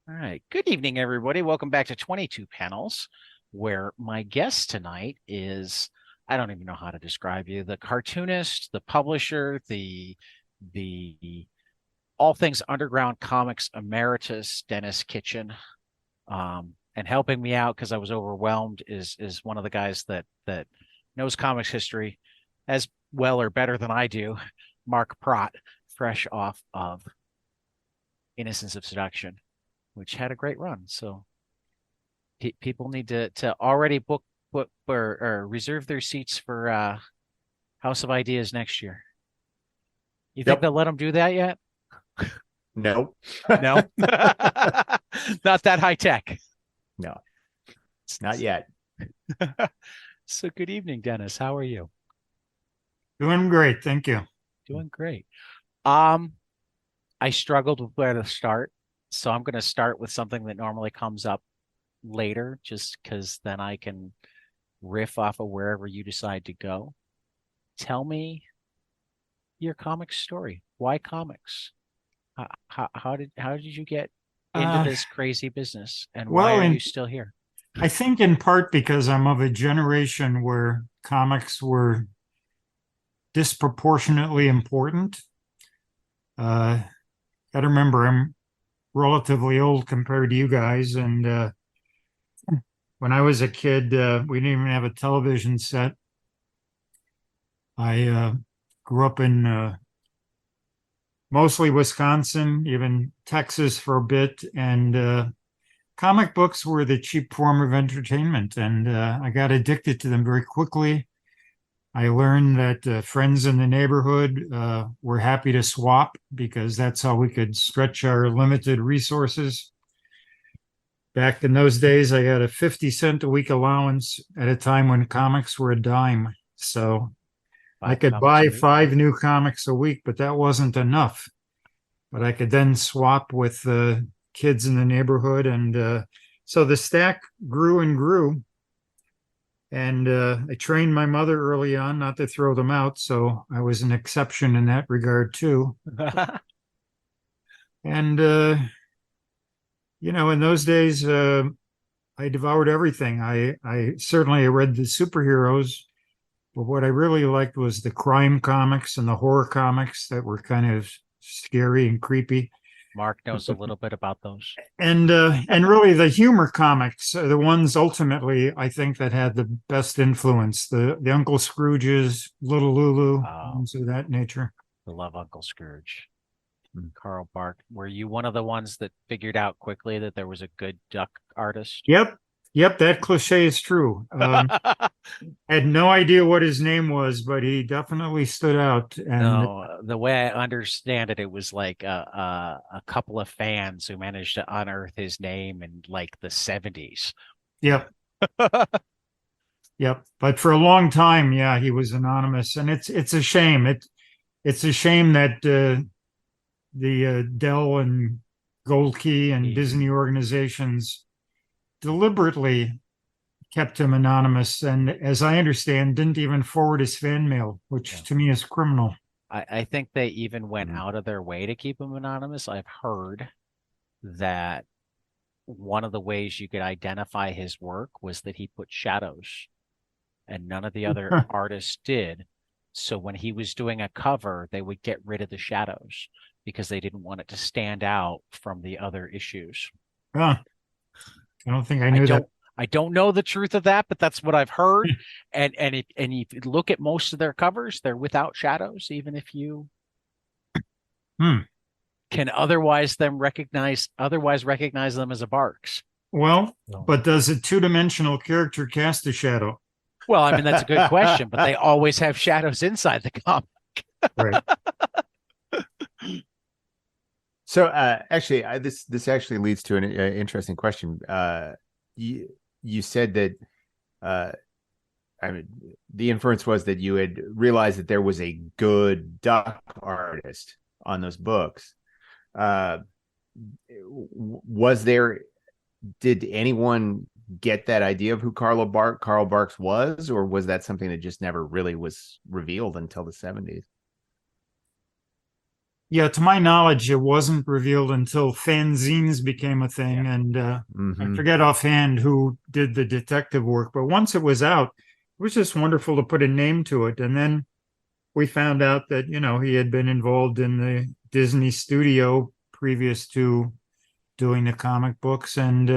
All right. Good evening, everybody. Welcome back to 22 Panels, where my guest tonight is, I don't even know how to describe you, the cartoonist, the publisher, the all things Underground Comics emeritus, Dennis Kitchen. And helping me out because I was overwhelmed is one of the guys that knows comics history as well or better than I do, Mark Pracht, fresh off of Innocence of Seduction, which had a great run. So people need to already book or reserve their seats for House of Ideas next year. You think Yep. they'll let them do that yet? No. No, not that high tech. No, not yet. So good evening, Dennis. How are you? Doing great, thank you. Doing great. Um, I struggled with where to start, so I'm going to start with something that normally comes up later, just because then I can riff off of wherever you decide to go. Tell me your comic story. Why comics? How did you get into Uh, this crazy business, and why well, are you and still here? I think in part because I'm of a generation where comics were disproportionately important. Uh, Got to remember, I'm relatively old compared to you guys, and when I was a kid, we didn't even have a television set. I grew up in mostly Wisconsin, even Texas for a bit, and comic books were the cheap form of entertainment, and I got addicted to them very quickly. I learned that friends in the neighborhood were happy to swap because that's how we could stretch our limited resources. Back in those days, I had a 50 cent a week allowance at a time when comics were a dime. So I Five could comics a buy week. 5 new comics a week, but that wasn't enough. But I could then swap with the kids in the neighborhood. And so the stack grew and grew. And I trained my mother early on not to throw them out. So I was an exception in that regard, too. And, in those days, I devoured everything. I certainly read the superheroes, but what I really liked was the crime comics and the horror comics that were kind of scary and creepy. Mark knows a little bit about those. And really the humor comics are the ones ultimately I think that had the best influence. The Uncle Scrooges, Little Lulu, Oh, things of that nature. I love Uncle Scrooge. Carl Bark. Were you one of the ones that figured out quickly that there was a good duck artist? Yep. Yep, that cliche is true. I had no idea what his name was, but he definitely stood out. And No, the way I understand it, it was like a couple of fans who managed to unearth his name in like the 70s. yep, yep. But for a long time, yeah, he was anonymous, and it's a shame. It's a shame that the Dell and Gold Key and Disney organizations deliberately kept him anonymous, and as I understand, didn't even forward his fan mail, Yeah. which to me is criminal. I think they even went Mhm. out of their way to keep him anonymous. I've heard that one of the ways you could identify his work was that he put shadows, and none of the other artists did. So when he was doing a cover, they would get rid of the shadows because they didn't want it to stand out from the other issues. Huh, I don't think I I knew that. don't I don't know the truth of that, but that's what I've heard. And if you look at most of their covers, they're without shadows, even if you Hmm. can otherwise recognize them as a Barks. Well, So, but does a two-dimensional character cast a shadow? well, I mean that's a good question, but they always have shadows inside the comic. Right. So actually, this actually leads to an interesting question. You said that uh, I mean the inference was that you had realized that there was a good duck artist on those books. Uh, was there? Did anyone get that idea of who Carl Barks was, or was that something that just never really was revealed until the 70s? Yeah, to my knowledge, it wasn't revealed until fanzines became a thing. Yeah. And I Mm-hmm. forget offhand who did the detective work, but once it was out, it was just wonderful to put a name to it. And then we found out that, he had been involved in the Disney studio previous to doing the comic books. And,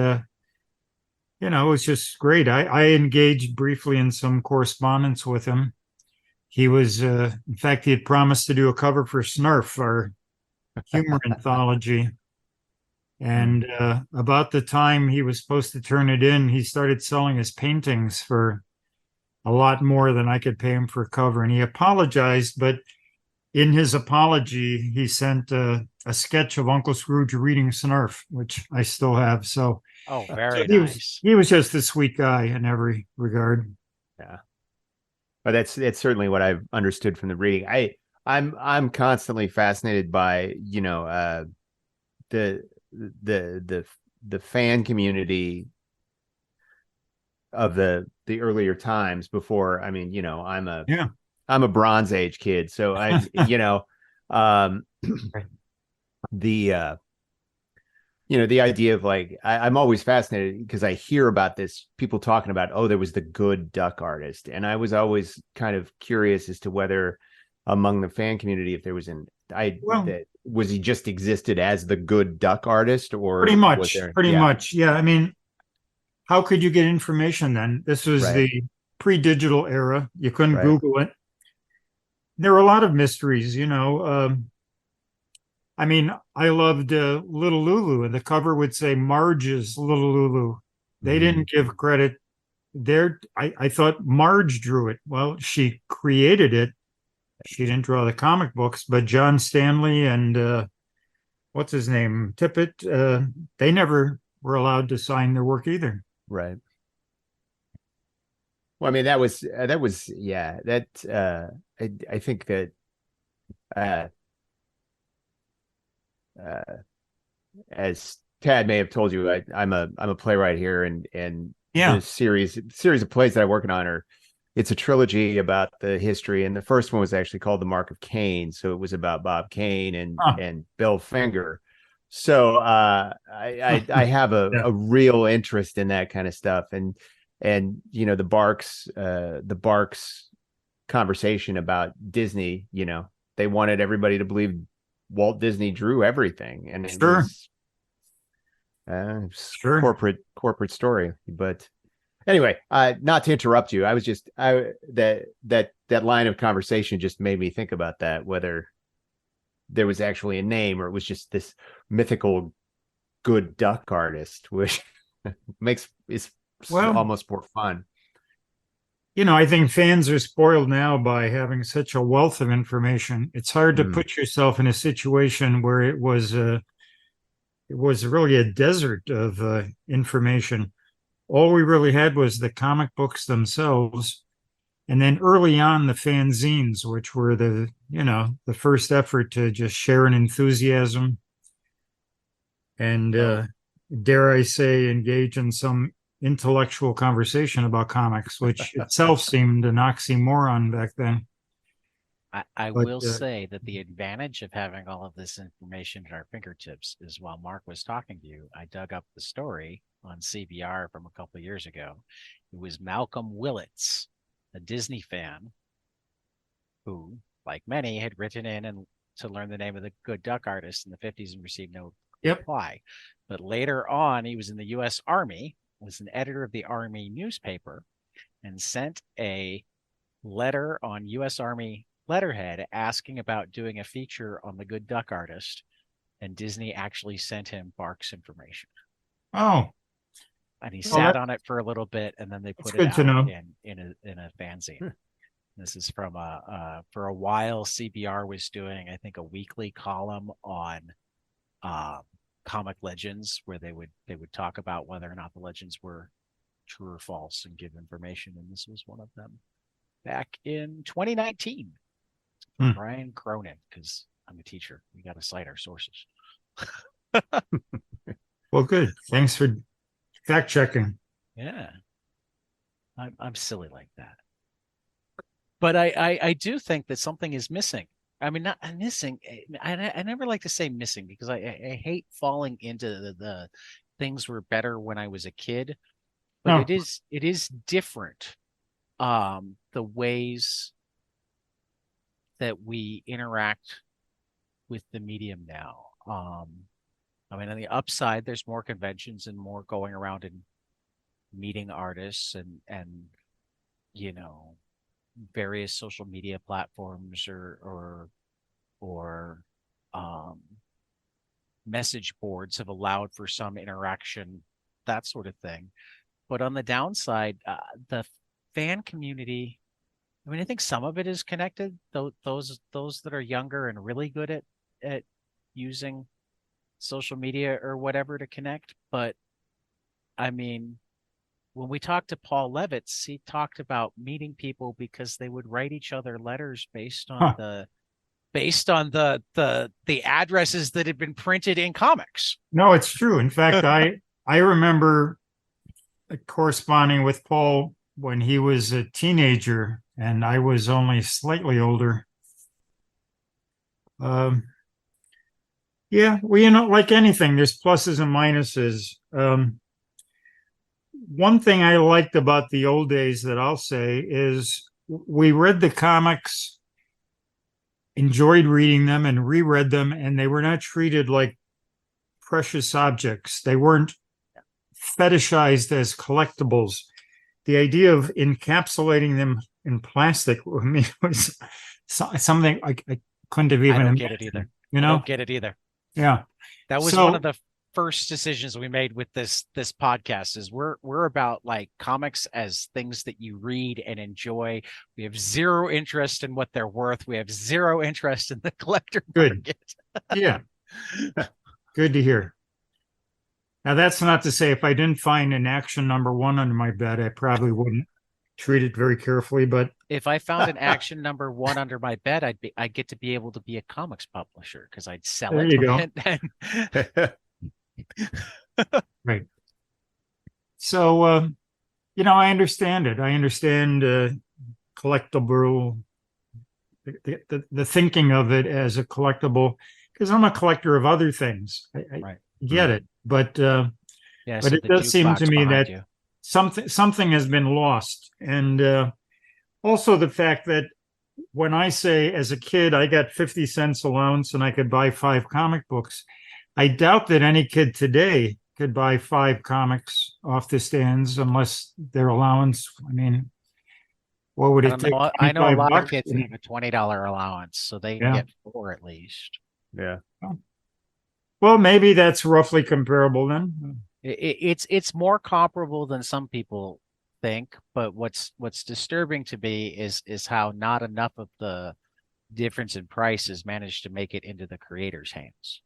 it was just great. I engaged briefly in some correspondence with him. He was, in fact, he had promised to do a cover for Snarf, our humor anthology. And about the time he was supposed to turn it in, he started selling his paintings for a lot more than I could pay him for a cover. And he apologized, but in his apology, he sent a sketch of Uncle Scrooge reading Snarf, which I still have. So, Oh, so very he was nice. he was just a sweet guy in every regard. Yeah. But that's certainly what I've understood from the reading. I'm constantly fascinated by, the the fan community of the earlier times before. I mean, Yeah. I'm a Bronze Age kid, so um the the idea of like I'm always fascinated because I hear about this, people talking about, oh, there was the good duck artist, and I was always kind of curious as to whether among the fan community, if there was Well, that was he just existed as the good duck artist, pretty or was much, there? pretty Yeah, much. Yeah. I mean, how could you get information then? This was right, the pre-digital era. You couldn't right. Google it. There were a lot of mysteries, I mean, I loved Little Lulu, and the cover would say Marge's Little Lulu. They Mm-hmm. didn't give credit there. I thought Marge drew it. Well, she created it. She didn't draw the comic books, but John Stanley and what's his name, Tippett, they never were allowed to sign their work either. Right. Well, I mean, that was yeah. That I think that uh, uh, as Tad may have told you, I'm a playwright here, and Yeah. the series of plays that I'm working on are, it's a trilogy about the history, and the first one was actually called The Mark of Cain, so it was about Bob Kane Huh. and Bill Finger. So I have Yeah. a real interest in that kind of stuff, and the Barks conversation about Disney, they wanted everybody to believe Walt Disney drew everything, and it Sure. was Sure. corporate story. But anyway, not to interrupt you, I was just that line of conversation just made me think about that, whether there was actually a name or it was just this mythical good duck artist, which makes is Well, almost more fun. I think fans are spoiled now by having such a wealth of information. It's hard to Mm, put yourself in a situation where it was really a desert of information. All we really had was the comic books themselves, and then early on the fanzines, which were the first effort to just share an enthusiasm and Oh, dare I say engage in some intellectual conversation about comics, which itself seemed an oxymoron back then. I But will say that the advantage of having all of this information at our fingertips is while Mark was talking to you, I dug up the story on CBR from a couple of years ago. It was Malcolm Willits, a Disney fan who, like many, had written in and to learn the name of the good duck artist in the 50s and received no yep. reply. But later on, he was in the U.S. Army, was an editor of the Army newspaper, and sent a letter on U.S. Army letterhead asking about doing a feature on the good duck artist. And Disney actually sent him Barks information. Oh, And he well, sat on it for a little bit, and then they that's put it good to out know. in a fanzine. This is from for a while CBR was doing, I think, a weekly column on um, comic legends where they would talk about whether or not the legends were true or false and give information. And this was one of them back in 2019 from Hmm. Brian Cronin, because I'm a teacher. We got to cite our sources. Well, good. Thanks for fact checking. Yeah, I'm silly like that. But I do think that something is missing I mean, not missing. I never like to say missing because I hate falling into the things were better when I was a kid, but No, it is different. The ways that we interact with the medium now. I mean, on the upside, there's more conventions and more going around and meeting artists and you know various social media platforms or um, message boards have allowed for some interaction, that sort of thing. But on the downside, the fan community. I mean, I think some of it is connected. Those that are younger and really good at using social media or whatever to connect. But I mean, when we talked to Paul Levitz, he talked about meeting people because they would write each other letters huh. based on the addresses that had been printed in comics. No, it's true. In fact, I remember corresponding with Paul when he was a teenager and I was only slightly older. Yeah, well, like anything, there's pluses and minuses. One thing I liked about the old days that I'll say is we read the comics, enjoyed reading them and reread them, and they were not treated like precious objects. They weren't fetishized as collectibles. The idea of encapsulating them in plastic, I mean, was something I couldn't have even. I don't get it either. I don't get it either. Yeah, that was one of the first decisions we made with this podcast. Is we're about like comics as things that you read and enjoy. We have zero interest in what they're worth. We have zero interest in the collector market. Yeah, good to hear. Now, that's not to say if I didn't find an Action #1 under my bed, I probably wouldn't treat it very carefully. But if I found an Action #1 under my bed, I'd get to be able to be a comics publisher because I'd sell there it. You go. Right. So, I understand it. I understand collectible, the thinking of it as a collectible, because I'm a collector of other things. I get it. But so it does seem to me that something has been lost. And also the fact that when I say as a kid, I got 50 cents allowance and I could buy 5 comic books, I doubt that any kid today could buy 5 comics off the stands unless their allowance, I mean, what would it take? I know a lot of kids have a $20 allowance, so they can get 4 at least. Yeah. Well, maybe that's roughly comparable then. It's more comparable than some people think, but what's disturbing to me is how not enough of the difference in prices managed to make it into the creator's hands.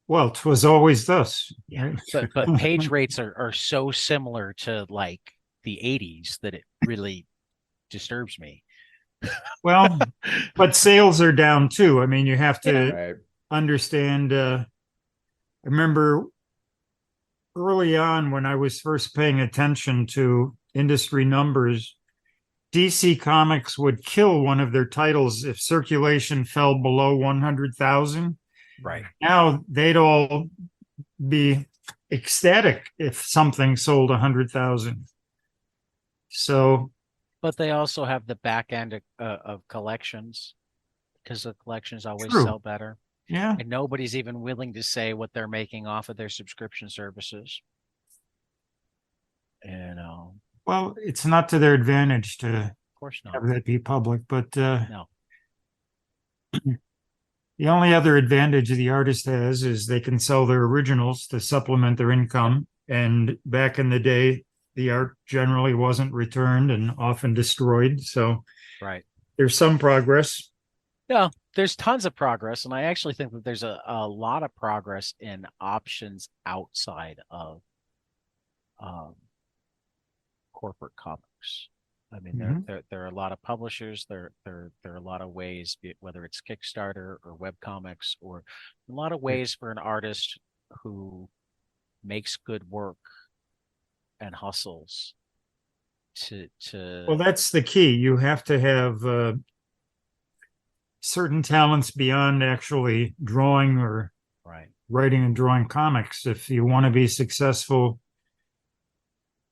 Well, 'twas always thus. Yeah, right? but page rates are so similar to like the 80s that it really disturbs me. Well, but sales are down too. I mean, you have to understand. I remember early on when I was first paying attention to industry numbers, DC Comics would kill one of their titles if circulation fell below 100,000. Right. Now they'd all be ecstatic if something sold 100,000. So, but they also have the back end of collections because the collections always sell better. Yeah. And nobody's even willing to say what they're making off of their subscription services. Well, it's not to their advantage to of course not. have that be public, but no. The only other advantage the artist has is they can sell their originals to supplement their income. And back in the day, the art generally wasn't returned and often destroyed. So there's some progress. Yeah, there's tons of progress. And I actually think that there's a lot of progress in options outside of corporate comics. I mean, there are a lot of publishers. There are a lot of ways, whether it's Kickstarter or webcomics, or a lot of ways for an artist who makes good work and hustles to. Well, that's the key. You have to have certain talents beyond actually drawing or Right. writing and drawing comics. If you want to be successful,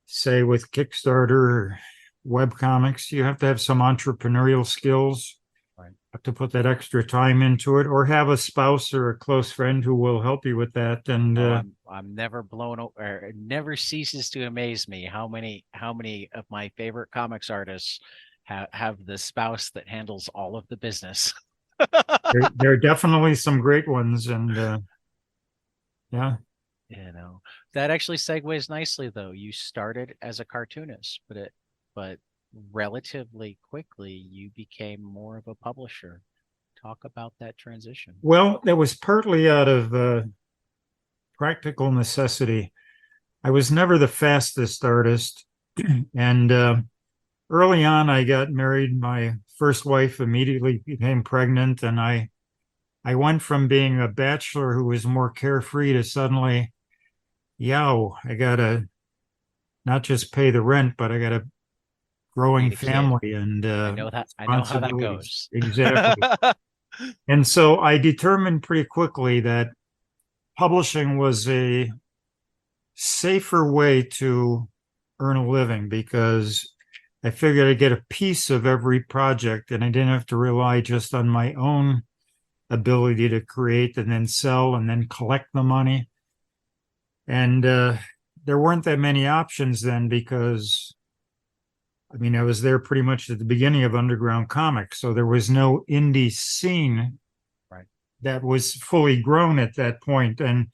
say with Kickstarter or web comics, you have to have some entrepreneurial skills. Right. Have to put that extra time into it, or have a spouse or a close friend who will help you with that. And I'm never blown or it never ceases to amaze me how many of my favorite comics artists have the spouse that handles all of the business. there are definitely some great ones. And yeah. That actually segues nicely though. You started as a cartoonist, but relatively quickly you became more of a publisher. Talk about that transition. Well, that was partly out of practical necessity. I was never the fastest artist. And early on, I got married. My first wife immediately became pregnant, and I went from being a bachelor who was more carefree to suddenly, I gotta not just pay the rent, but I got a growing family and I know how that goes. Exactly. And so I determined pretty quickly that publishing was a safer way to earn a living, because I figured I'd get a piece of every project and I didn't have to rely just on my own ability to create and then sell and then collect the money. And there weren't that many options then, because I was there pretty much at the beginning of Underground Comix, so there was no indie scene that was fully grown at that point. And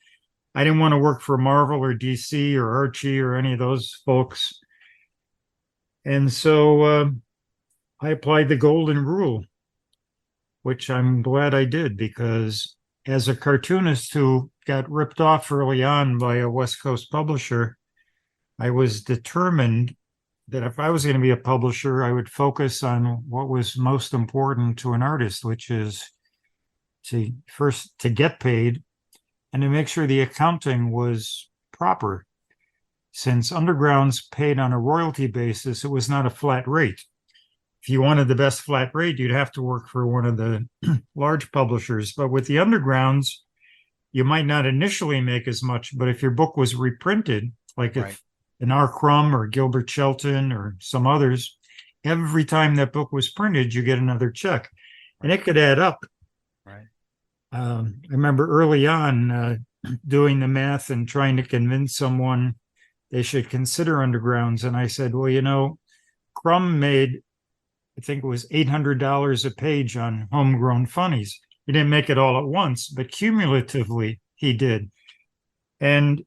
I didn't want to work for Marvel or DC or Archie or any of those folks. And so I applied the golden rule, which I'm glad I did, because as a cartoonist who got ripped off early on by a West Coast publisher, I was determined that if I was going to be a publisher, I would focus on what was most important to an artist, which is to get paid and to make sure the accounting was proper. Since Underground's paid on a royalty basis, it was not a flat rate. If you wanted the best flat rate, you'd have to work for one of the large publishers. But with the Undergrounds, you might not initially make as much, but if your book was reprinted, like if an R. Crumb or Gilbert Shelton or some others, every time that book was printed, you get another check. And it could add up. I remember early on doing the math and trying to convince someone they should consider Undergrounds. And I said, well, Crumb made, I think it was $800 a page on Homegrown Funnies. He didn't make it all at once, but cumulatively he did. And,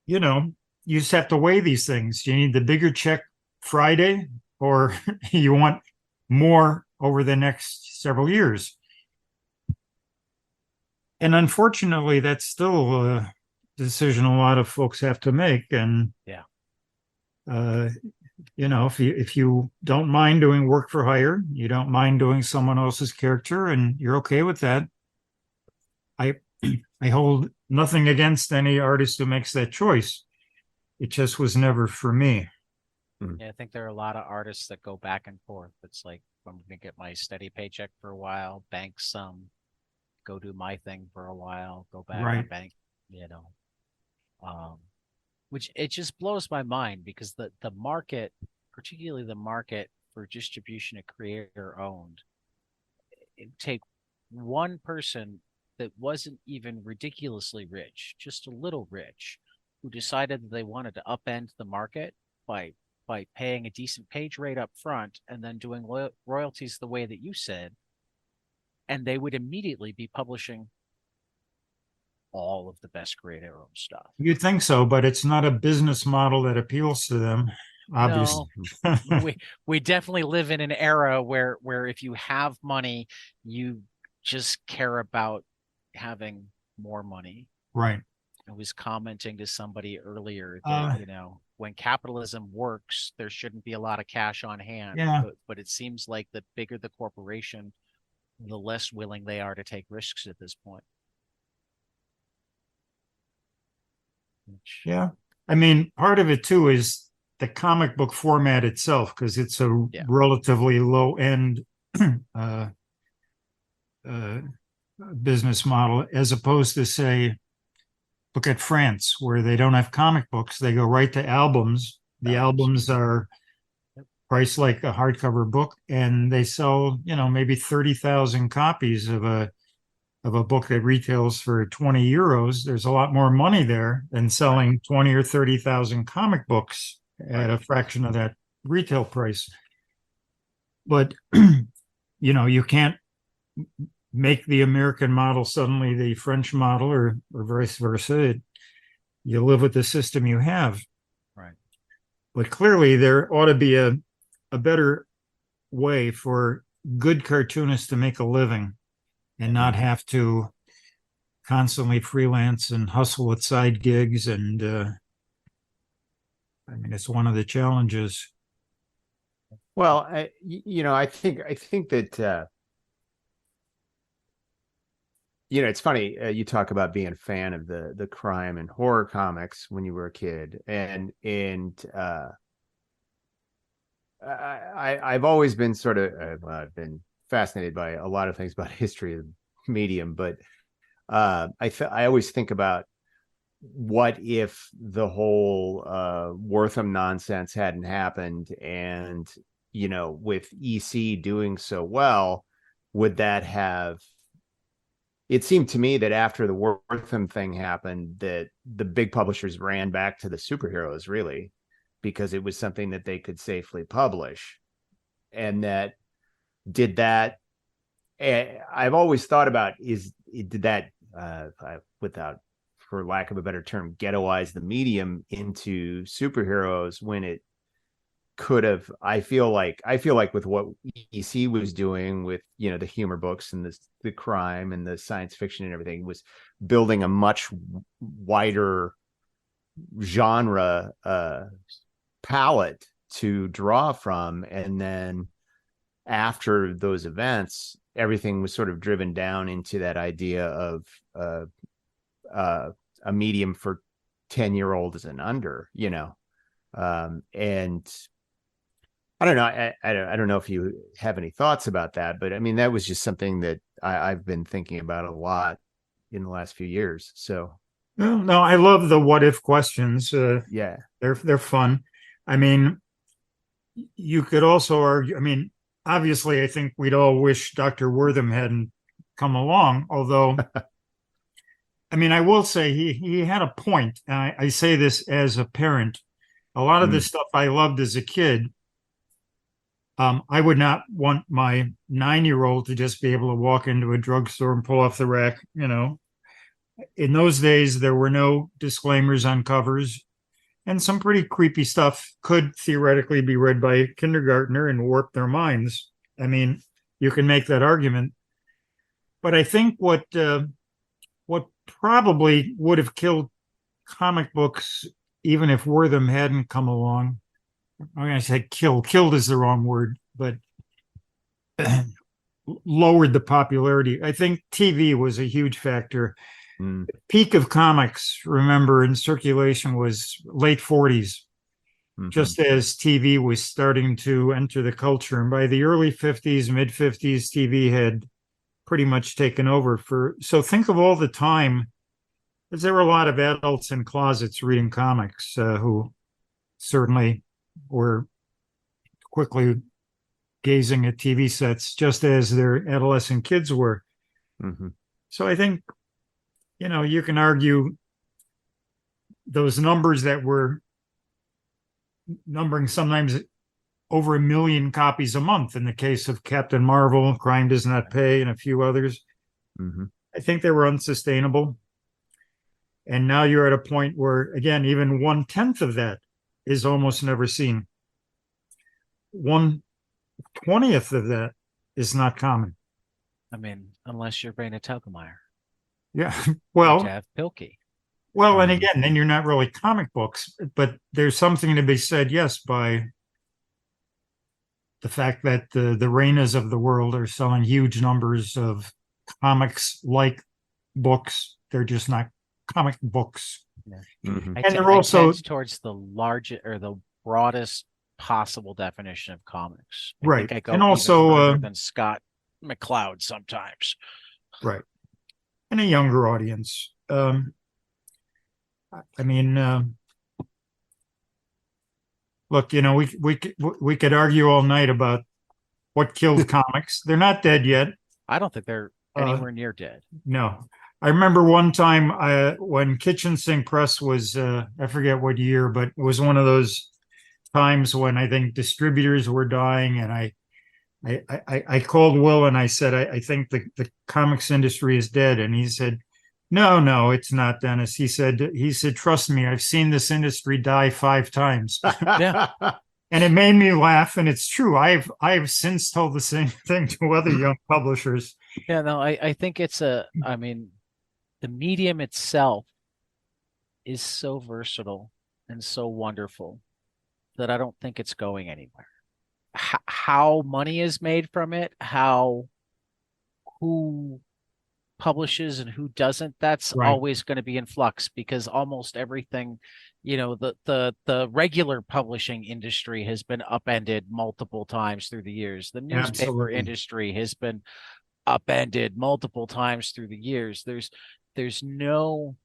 you just have to weigh these things. Do you need the bigger check Friday, or you want more over the next several years? And unfortunately, that's still a decision a lot of folks have to make. And if you don't mind doing work for hire, you don't mind doing someone else's character, and you're okay with that, I hold nothing against any artist who makes that choice. It just was never for me. Yeah, I think there are a lot of artists that go back and forth. It's like, I'm going to get my steady paycheck for a while, bank some, go do my thing for a while, go back and bank, which it just blows my mind, because the market, particularly the market for distribution of creator owned, it take one person that wasn't even ridiculously rich, just a little rich, who decided that they wanted to upend the market by paying a decent page rate up front and then doing royalties the way that you said, and they would immediately be publishing all of the best creator-owned stuff. You'd think so, but it's not a business model that appeals to them, obviously. No, we definitely live in an era where if you have money, you just care about having more money. Right. I was commenting to somebody earlier that, when capitalism works, there shouldn't be a lot of cash on hand. Yeah. But it seems like the bigger the corporation, the less willing they are to take risks at this point. Yeah. Part of it too is the comic book format itself, because it's a relatively low end business model, as opposed to, say, look at France, where they don't have comic books. They go right to albums. The albums are priced like a hardcover book, and they sell, maybe 30,000 copies of a book that retails for 20 euros. There's a lot more money there than selling 20 or 30,000 comic books at a fraction of that retail price. But, you can't make the American model suddenly the French model, or vice versa. You live with the system you have. Right. But clearly there ought to be a better way for good cartoonists to make a living and not have to constantly freelance and hustle with side gigs. And it's one of the challenges. Well, I think that it's funny. You talk about being a fan of the crime and horror comics when you were a kid, and I've always been I've been fascinated by a lot of things about history of the medium, but I always think about, what if the whole Wortham nonsense hadn't happened, and with EC doing so well, would that have? It seemed to me that after the Wortham thing happened, that the big publishers ran back to the superheroes, really, because it was something that they could safely publish. And I've always thought about, did that, without, for lack of a better term, ghettoize the medium into superheroes, when it could have? I feel like with what EC was doing with, the humor books and the crime and the science fiction and everything, was building a much wider genre palette to draw from. And then after those events, everything was sort of driven down into that idea of a medium for 10-year-olds and under, and I don't know. I don't know if you have any thoughts about that, but that was just something that I've been thinking about a lot in the last few years. So, no, I love the what if questions. Yeah, they're fun. You could also argue. Obviously, I think we'd all wish Dr. Wortham hadn't come along. Although, I will say he had a point. I say this as a parent. A lot of the stuff I loved as a kid, I would not want my 9-year-old to just be able to walk into a drugstore and pull off the rack. In those days, there were no disclaimers on covers, and some pretty creepy stuff could theoretically be read by a kindergartner and warp their minds. You can make that argument, but I think what probably would have killed comic books, even if Wortham hadn't come along, I'm going to say killed is the wrong word, but lowered the popularity. I think TV was a huge factor. The peak of comics, remember, in circulation was late 40s, just as TV was starting to enter the culture. And by the early 50s, mid 50s, TV had pretty much taken over. So think of all the time, because there were a lot of adults in closets reading comics who certainly were quickly gazing at TV sets, just as their adolescent kids were. So I think, you can argue those numbers that were numbering sometimes over 1 million copies a month in the case of Captain Marvel, Crime Does Not Pay, and a few others. I think they were unsustainable. And now you're at a point where, again, even 1/10 of that is almost never seen. 1/20 of that is not common. Unless you're Raina Telgemeier. Yeah. Well, have Pilkey. Well, and again, then you're not really comic books, but there's something to be said, yes, by the fact that the Rainas of the world are selling huge numbers of comics-like books. They're just not comic books. And they're also towards the largest or the broadest possible definition of comics. Right. I go and also than Scott McCloud sometimes. Right. And a younger audience. I mean, look, we could argue all night about what killed comics. They're not dead yet. I don't think they're anywhere near dead. No. I remember one time when Kitchen Sink Press was, I forget what year, but it was one of those times when I think distributors were dying, and I called Will and I said, I think the comics industry is dead. And he said, no, it's not, Dennis. He said, trust me, I've seen this industry die 5 times. Yeah. And it made me laugh. And it's true. I've since told the same thing to other young publishers. Yeah, no, I think I mean, the medium itself is so versatile and so wonderful that I don't think it's going anywhere. How money is made from it, who publishes and who doesn't, that's Right. always going to be in flux, because almost everything, the regular publishing industry has been upended multiple times through the years. The newspaper Absolutely. industry has been upended multiple times through the years. There's no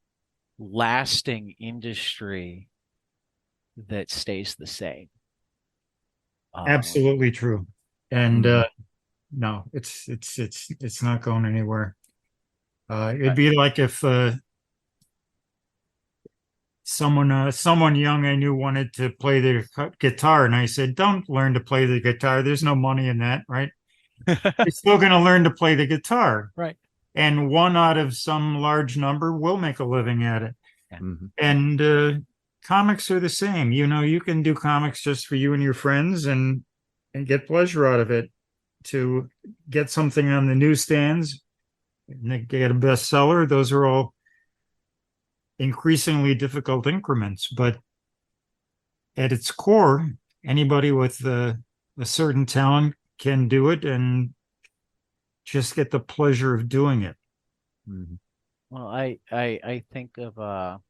lasting industry that stays the same. Absolutely true. And no, it's not going anywhere. It'd be like if someone young I knew wanted to play the guitar, and I said, "Don't learn to play the guitar. There's no money in that, right? You're still going to learn to play the guitar, Right? And one out of some large number will make a living at it. Yeah. And comics are the same. You can do comics just for you and your friends and get pleasure out of it. To get something on the newsstands and get a bestseller, those are all increasingly difficult increments. But at its core, anybody with a certain talent can do it and just get the pleasure of doing it. Well, I think of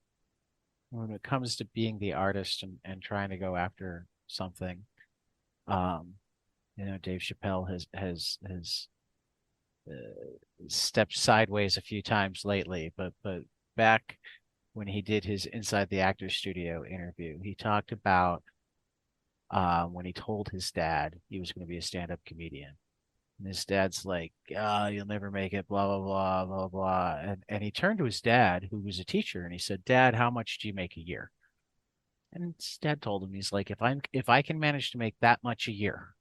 when it comes to being the artist and trying to go after something, Dave Chappelle has stepped sideways a few times lately, but back when he did his Inside the Actors Studio interview, he talked about when he told his dad he was going to be a stand-up comedian. And his dad's like, you'll never make it, blah, blah, blah, blah, blah. And he turned to his dad, who was a teacher, and he said, "Dad, how much do you make a year?" And his dad told him, he's like, if I can manage to make that much a year,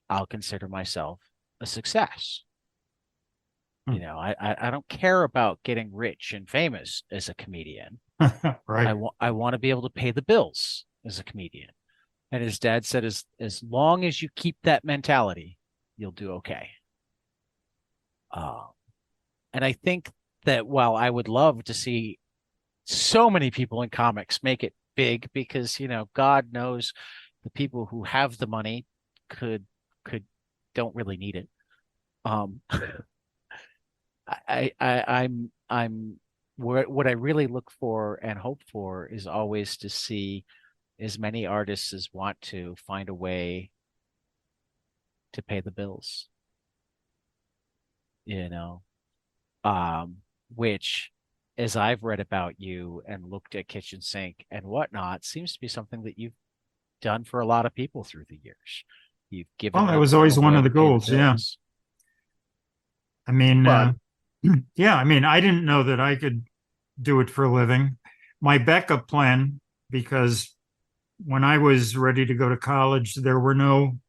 I'll consider myself a success. I don't care about getting rich and famous as a comedian. Right. I want to be able to pay the bills as a comedian. And his dad said, as long as you keep that mentality, you'll do okay. And I think that while I would love to see so many people in comics make it big, because God knows the people who have the money don't really need it. I'm what I really look for and hope for is always to see as many artists as want to find a way to pay the bills, which, as I've read about you and looked at Kitchen Sink and whatnot, seems to be something that you've done for a lot of people through the years. You've given. Well, it was always one of the goals. Yeah. I mean, yeah. I mean, I didn't know that I could do it for a living. My backup plan, because when I was ready to go to college, there were no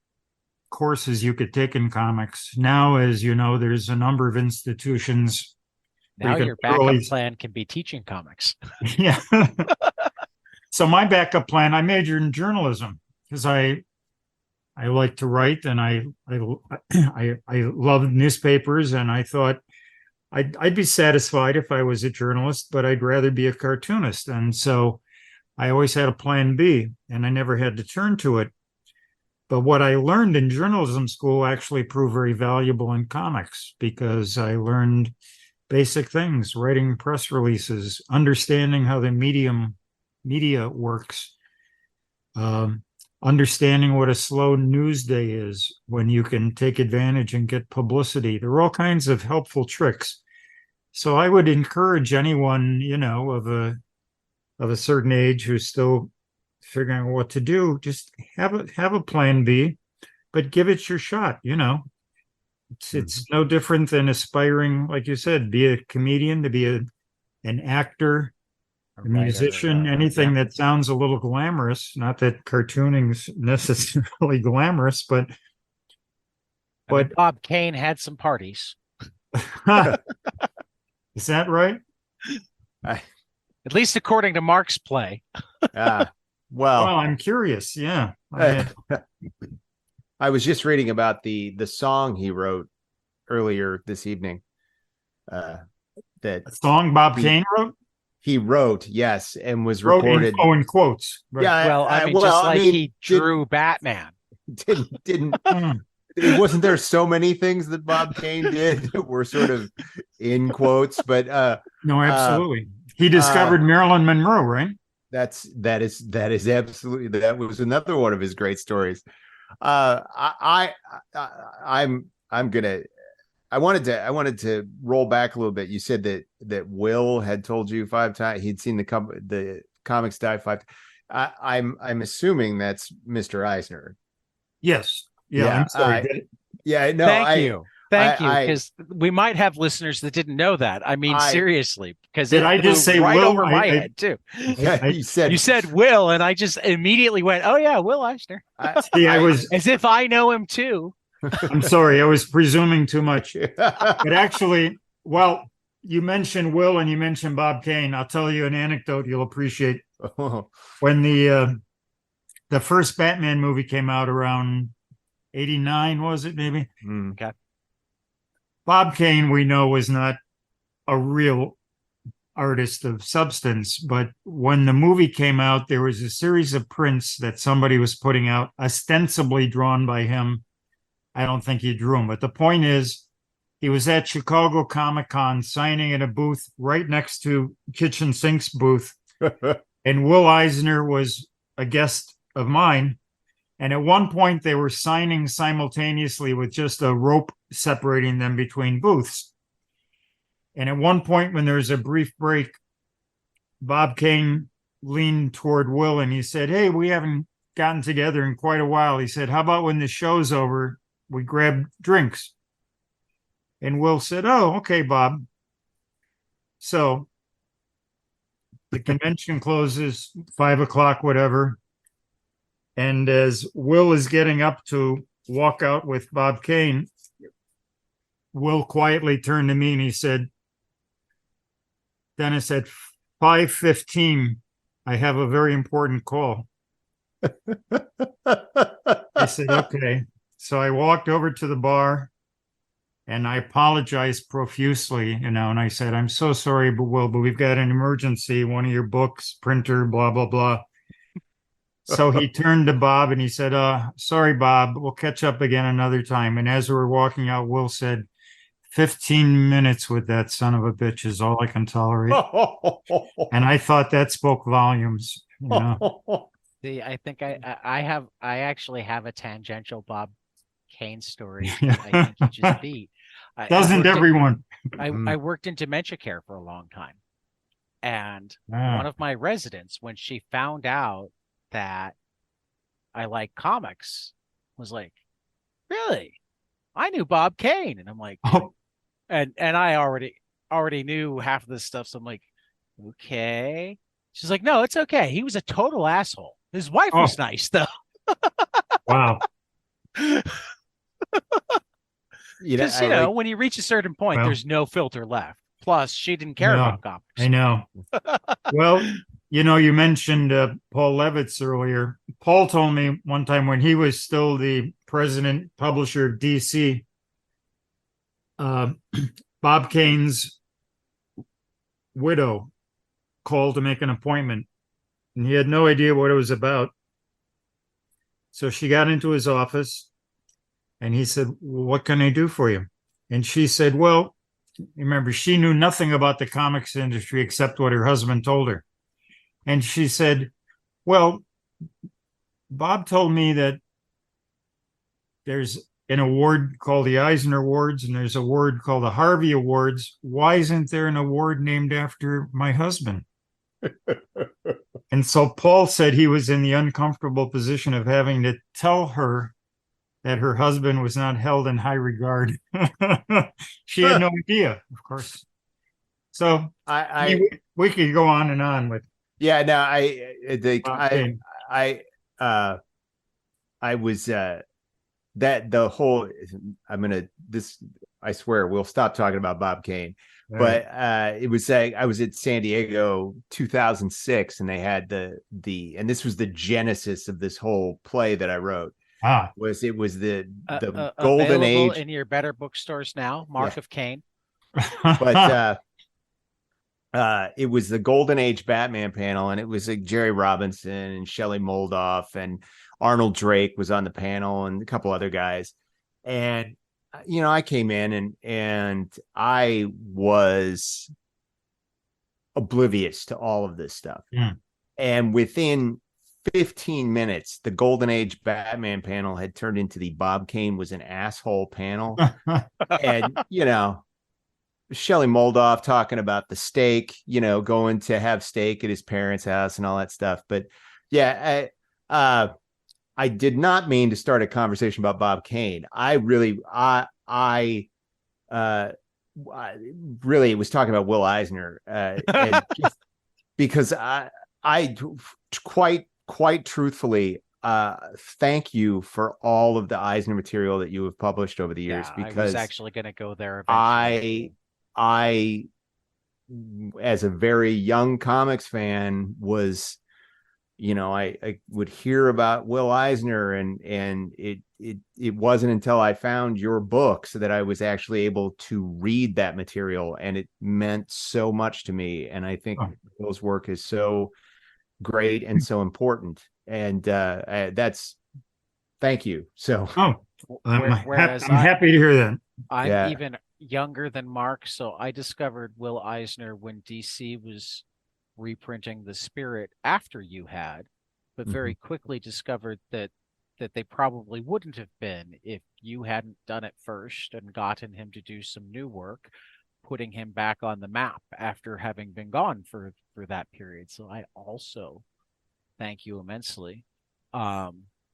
courses you could take in comics. Now, as you know, there's a number of institutions. Now your backup plan can be teaching comics. Yeah. So my backup plan, I majored in journalism because I like to write, and I love newspapers, and I thought I'd be satisfied if I was a journalist, but I'd rather be a cartoonist. And so I always had a plan B, and I never had to turn to it. But what I learned in journalism school actually proved very valuable in comics, because I learned basic things: writing press releases, understanding how the media works. understanding what a slow news day is when you can take advantage and get publicity. There are all kinds of helpful tricks. So I would encourage anyone, of a certain age who's still figuring out what to do, just have a plan B, but give it your shot. It's no different than aspiring, like you said, be a comedian, to be an actor, a musician, anything that sounds a little glamorous. Not that cartooning's necessarily glamorous, but I mean, Bob Kane had some parties. Is that right? At least according to Mark's play. Well, I'm curious. Yeah. I was just reading about the song he wrote earlier this evening. That song Bob Kane wrote? He wrote, yes, and was recorded. In quotes. Right. Yeah, well, he drew Batman. Didn't wasn't there so many things that Bob Kane did that were sort of in quotes, but no, absolutely. He discovered Marilyn Monroe, right? That is absolutely, that was another one of his great stories. I wanted to roll back a little bit. You said that Will had told you 5 times he'd seen the comics die 5 times. I'm assuming that's Mr. Eisner. Yes. Yeah. I'm sorry. No. Thank you, because we might have listeners that didn't know that. I mean, seriously, because did I just say right Will? over my head too? Yeah, you said Will, and I just immediately went, "Oh yeah, Will Eisner." I was as if I know him too. I'm sorry, I was presuming too much. But actually, well, you mentioned Will and you mentioned Bob Kane. I'll tell you an anecdote you'll appreciate. When the first Batman movie came out around 89, was it maybe? Okay. Bob Kane, we know, was not a real artist of substance, but when the movie came out, there was a series of prints that somebody was putting out, ostensibly drawn by him. I don't think he drew them, but the point is, he was at Chicago Comic-Con signing in a booth right next to Kitchen Sink's booth, and Will Eisner was a guest of mine. And at one point, they were signing simultaneously with just a rope separating them between booths. And at one point, when there was a brief break, Bob Kane leaned toward Will and he said, "Hey, we haven't gotten together in quite a while." He said, "How about when the show's over, we grab drinks?" And Will said, "Oh, okay, Bob." So the convention closes 5:00, whatever. And as Will is getting up to walk out with Bob Kane, Will quietly turned to me and he said, "Dennis, at 5:15, I have a very important call." I said, "Okay." So I walked over to the bar and I apologized profusely, and I said, "I'm so sorry, but we've got an emergency, one of your books, printer, blah, blah, blah." So he turned to Bob and he said, "Sorry, Bob, we'll catch up again another time." And as we were walking out, Will said, 15 minutes with that son of a bitch is all I can tolerate. And I thought that spoke volumes. See, I think I actually have a tangential Bob Kane story. Yeah. I think you just beat. Doesn't everyone? I worked in dementia care for a long time. And one of my residents, when she found out that I like comics, was like, "Really? I knew Bob Kane." And I'm like, Oh. and I already knew half of this stuff. So I'm like, okay. She's like, "No, it's okay. He was a total asshole. His wife was nice though." Wow. Because when you reach a certain point, there's no filter left. Plus, she didn't care about comics. I know. Well, you mentioned Paul Levitz earlier. Paul told me one time when he was still the president publisher of DC, Bob Kane's widow called to make an appointment, and he had no idea what it was about. So she got into his office, and he said, "Well, what can I do for you?" And she said, "Well," remember, she knew nothing about the comics industry except what her husband told her. And she said, "Well, Bob told me that there's an award called the Eisner Awards, and there's a award called the Harvey Awards. Why isn't there an award named after my husband? And so Paul said he was in the uncomfortable position of having to tell her that her husband was not held in high regard. She had no idea, of course. So we could go on and on with. Yeah, no, I was that the whole. I swear we'll stop talking about Bob Kane. But it was I was at San Diego 2006, and they had and this was the genesis of this whole play that I wrote. It was the golden age in your better bookstores now. Mark of Cain. But it was the golden age Batman panel, and it was like Jerry Robinson and Shelley Moldoff and Arnold Drake was on the panel, and a couple other guys. And I came in and I was oblivious to all of this stuff. Yeah. And within 15 minutes, the Golden Age Batman panel had turned into the Bob Kane was an asshole panel. And, Shelley Moldoff talking about the steak, going to have steak at his parents' house and all that stuff. But yeah, I did not mean to start a conversation about Bob Kane. I really was talking about Will Eisner, because I quite truthfully, thank you for all of the Eisner material that you have published over the years. Because I was actually going to go there eventually. I, as a very young comics fan, was, I would hear about Will Eisner, and it wasn't until I found your books that I was actually able to read that material, and it meant so much to me. And I think Will's work is so great and so important. And that's thank you. So I'm happy to hear that. I'm even younger than Mark, so I discovered Will Eisner when DC was reprinting The Spirit after you had, but very quickly discovered that they probably wouldn't have been if you hadn't done it first and gotten him to do some new work, putting him back on the map after having been gone for that period. So I also thank you immensely.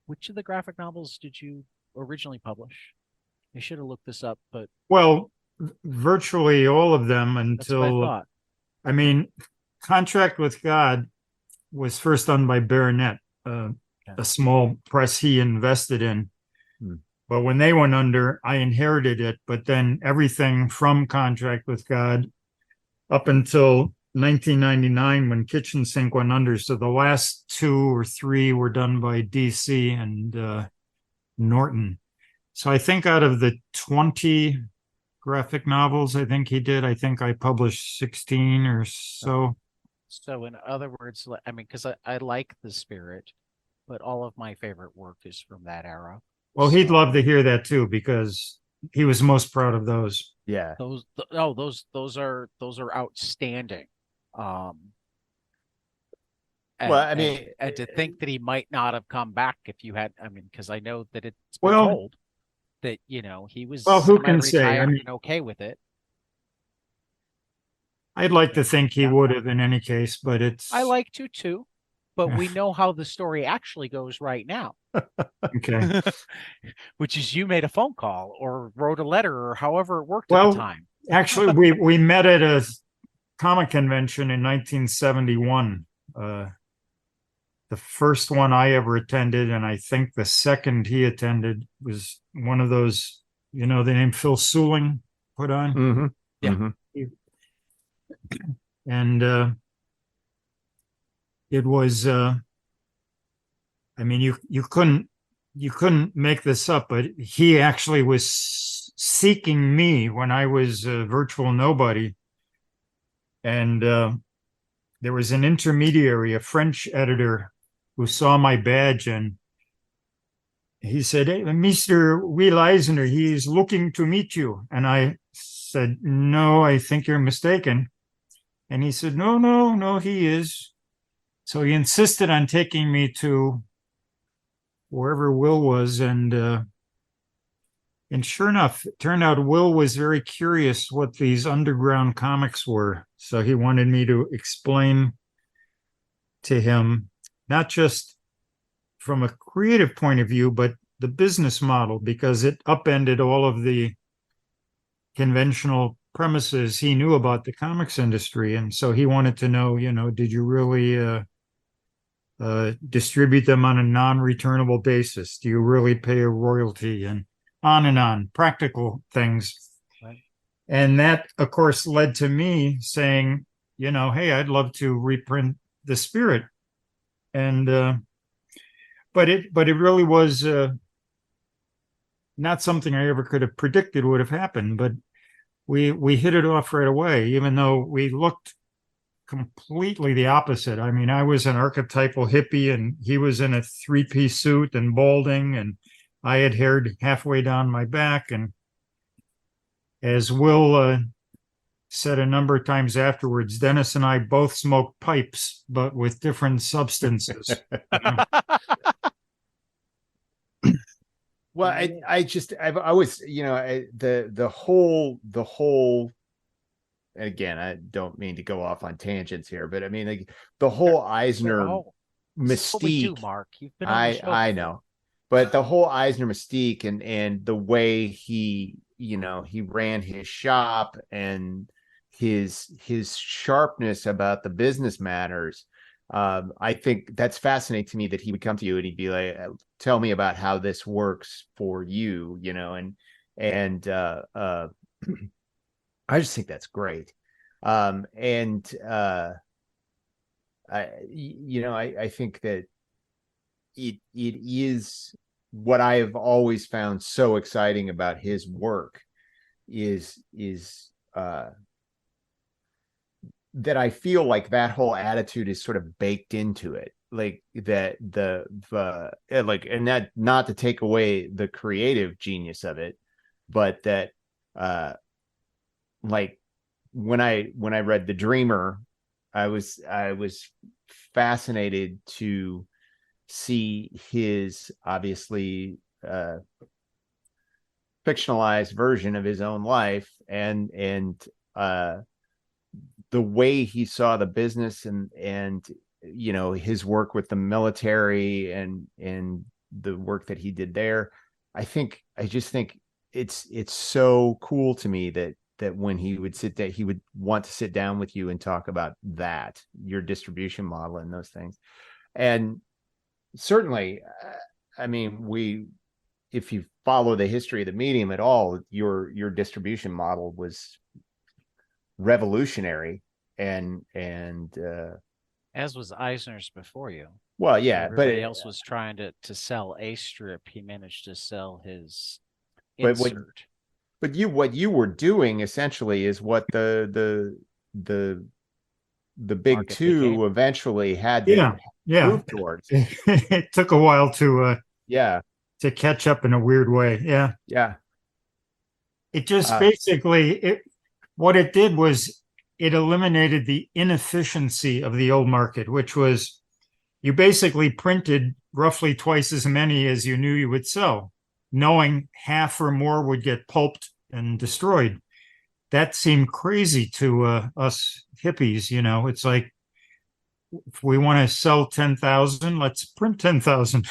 Which of the graphic novels did you originally publish? I should have looked this up, but virtually all of them until I mean, Contract with God was first done by Baronet, a small press he invested in. But when they went under, I inherited it. But then everything from Contract with God up until 1999, when Kitchen Sink went under. So the last 2 or 3 were done by DC and Norton. So I think out of the 20 graphic novels I think he did, I think I published 16 or so. So in other words, I mean, because I like The Spirit, but all of my favorite work is from that era. Well, he'd love to hear that too, because he was most proud of those. Yeah. Those are outstanding. And to think that he might not have come back if you had, because I know that it's been told that, he was who can say? Okay with it. I'd like to think he would have in any case, but I like to too, but we know how the story actually goes right now. Okay. Which is you made a phone call or wrote a letter or however it worked at the time. Actually, we met at a comic convention in 1971. The first one I ever attended, and I think the second he attended, was one of those, the name Phil Suling put on. Mm-hmm. Yeah. Mm-hmm. And it was, you couldn't make this up, but he actually was seeking me when I was a virtual nobody. And there was an intermediary, a French editor, who saw my badge, and he said, "Hey, Mr. Will Eisner, he is looking to meet you." And I said, "No, I think you're mistaken." And he said, no, he is. So he insisted on taking me to wherever Will was, and sure enough, it turned out Will was very curious what these underground comics were. So he wanted me to explain to him, not just from a creative point of view, but the business model, because it upended all of the conventional premises he knew about the comics industry. And so he wanted to know, did you really distribute them on a non-returnable basis? Do you really pay a royalty? And on, practical things. Right. And that, of course, led to me saying, hey, I'd love to reprint The Spirit. And but it really was not something I ever could have predicted would have happened. But we hit it off right away, even though we looked completely the opposite. I mean, I was an archetypal hippie, and he was in a three-piece suit and balding, and I had hair halfway down my back. And as Will said a number of times afterwards, Denis and I both smoked pipes, but with different substances. Well, I've always, the whole, again, I don't mean to go off on tangents here, but I mean, like, the whole Eisner mystique. Mark, you've been on the show I know, but the whole Eisner mystique and the way he ran his shop and his sharpness about the business matters. I think that's fascinating to me, that he would come to you and he'd be like, tell me about how this works for you, and I just think that's great. I think that it is what I have always found so exciting about his work is that I feel like that whole attitude is sort of baked into it, like that and that, not to take away the creative genius of it, but that like when I read The Dreamer, I was fascinated to see his obviously fictionalized version of his own life, and the way he saw the business and his work with the military and the work that he did there. I just think it's so cool to me that when he would sit there, he would want to sit down with you and talk about that, your distribution model and those things. And certainly, I mean, if you follow the history of the medium at all, your distribution model was revolutionary, and as was Eisner's before you. Well, yeah, everybody else was trying to sell a strip. He managed to sell his insert. But what you were doing essentially is what the big Market two became. Eventually had to move towards. It took a while to catch up in a weird way. Yeah. It just basically what it did was it eliminated the inefficiency of the old market, which was you basically printed roughly twice as many as you knew you would sell, knowing half or more would get pulped and destroyed. That seemed crazy to us hippies. It's like, if we want to sell 10,000, let's print 10,000.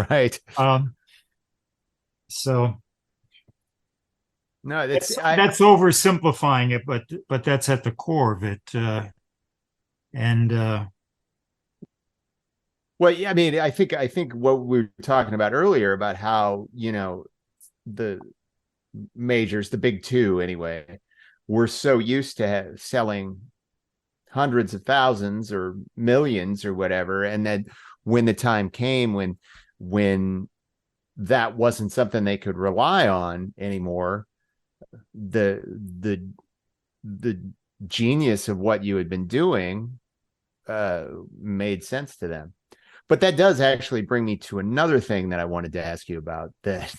Right. So no, that's oversimplifying it, but that's at the core of it. Well, yeah, I mean, I think what we were talking about earlier about how, the majors, the big two anyway, were so used to selling hundreds of thousands or millions or whatever. And then when the time came when that wasn't something they could rely on anymore, the genius of what you had been doing made sense to them. But that does actually bring me to another thing that I wanted to ask you about, that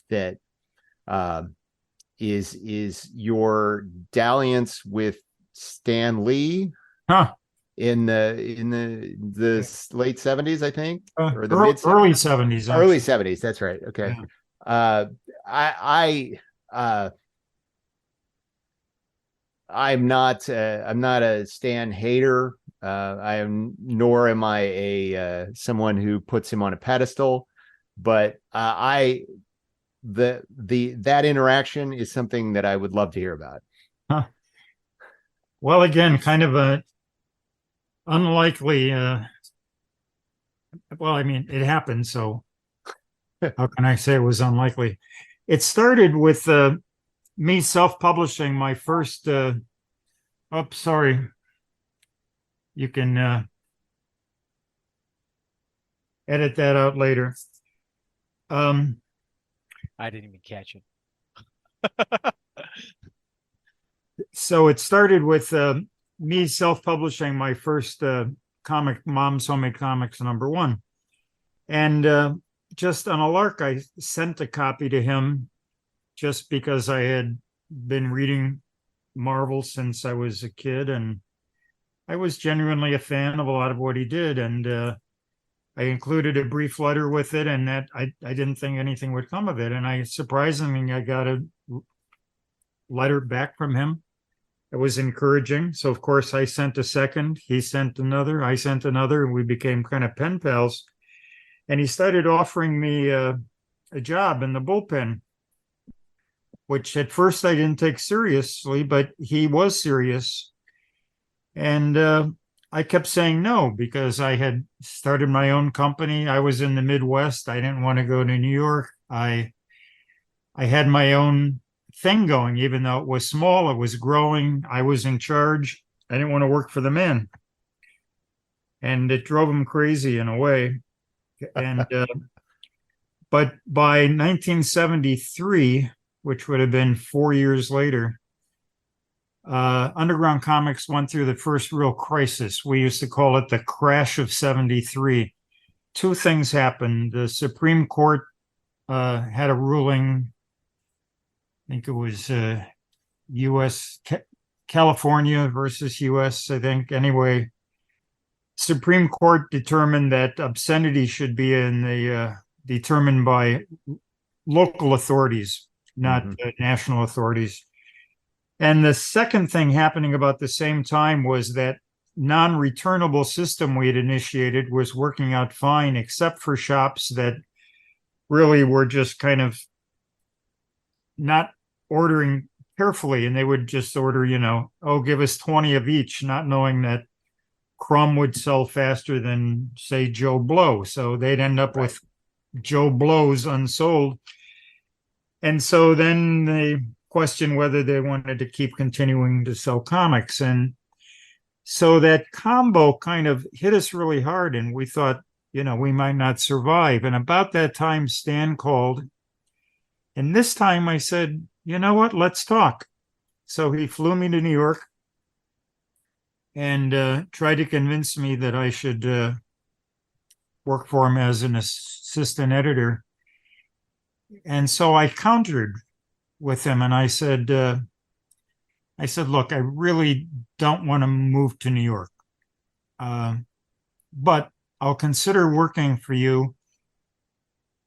is your dalliance with Stan Lee. Huh. in the late 70s, I think, or the mid early 70s. early 70s. That's right. Okay. Yeah. I I'm not a Stan hater. Nor am I a someone who puts him on a pedestal, but that interaction is something that I would love to hear about. Huh. Well, again, kind of a unlikely. Well, I mean, it happened, so how can I say it was unlikely? It started with me self-publishing my first. Oh, sorry. You can edit that out later. I didn't even catch it. So it started with me self-publishing my first comic, Mom's Homemade Comics #1. And just on a lark, I sent a copy to him just because I had been reading Marvel since I was a kid, and I was genuinely a fan of a lot of what he did. And I included a brief letter with it, and that I didn't think anything would come of it. And I got a letter back from him. It was encouraging. So, of course, I sent a second. He sent another. I sent another. And we became kind of pen pals. And he started offering me a job in the bullpen, which at first I didn't take seriously, but he was serious. And I kept saying no because I had started my own company. I was in the Midwest. I didn't want to go to New York. I had my own thing going, even though it was small, it was growing. I was in charge. I didn't want to work for the man. And it drove him crazy in a way. And but by 1973, which would have been 4 years later, Underground Comix went through the first real crisis. We used to call it the crash of 73. Two things happened. The Supreme Court had a ruling, I think it was U.S. California versus U.S., I think. Anyway, Supreme Court determined that obscenity should be determined by local authorities, not national authorities. And the second thing happening about the same time was that non-returnable system we had initiated was working out fine, except for shops that really were just kind of not ordering carefully. And they would just order, give us 20 of each, not knowing that Crumb would sell faster than, say, Joe Blow. So they'd end up with Joe Blows unsold. And so then they questioned whether they wanted to keep continuing to sell comics. And so that combo kind of hit us really hard. And we thought, we might not survive. And about that time, Stan called. And this time I said, you know what, let's talk. So he flew me to New York and tried to convince me that I should work for him as an assistant editor. And so I countered with him and I said, look, I really don't want to move to New York, but I'll consider working for you.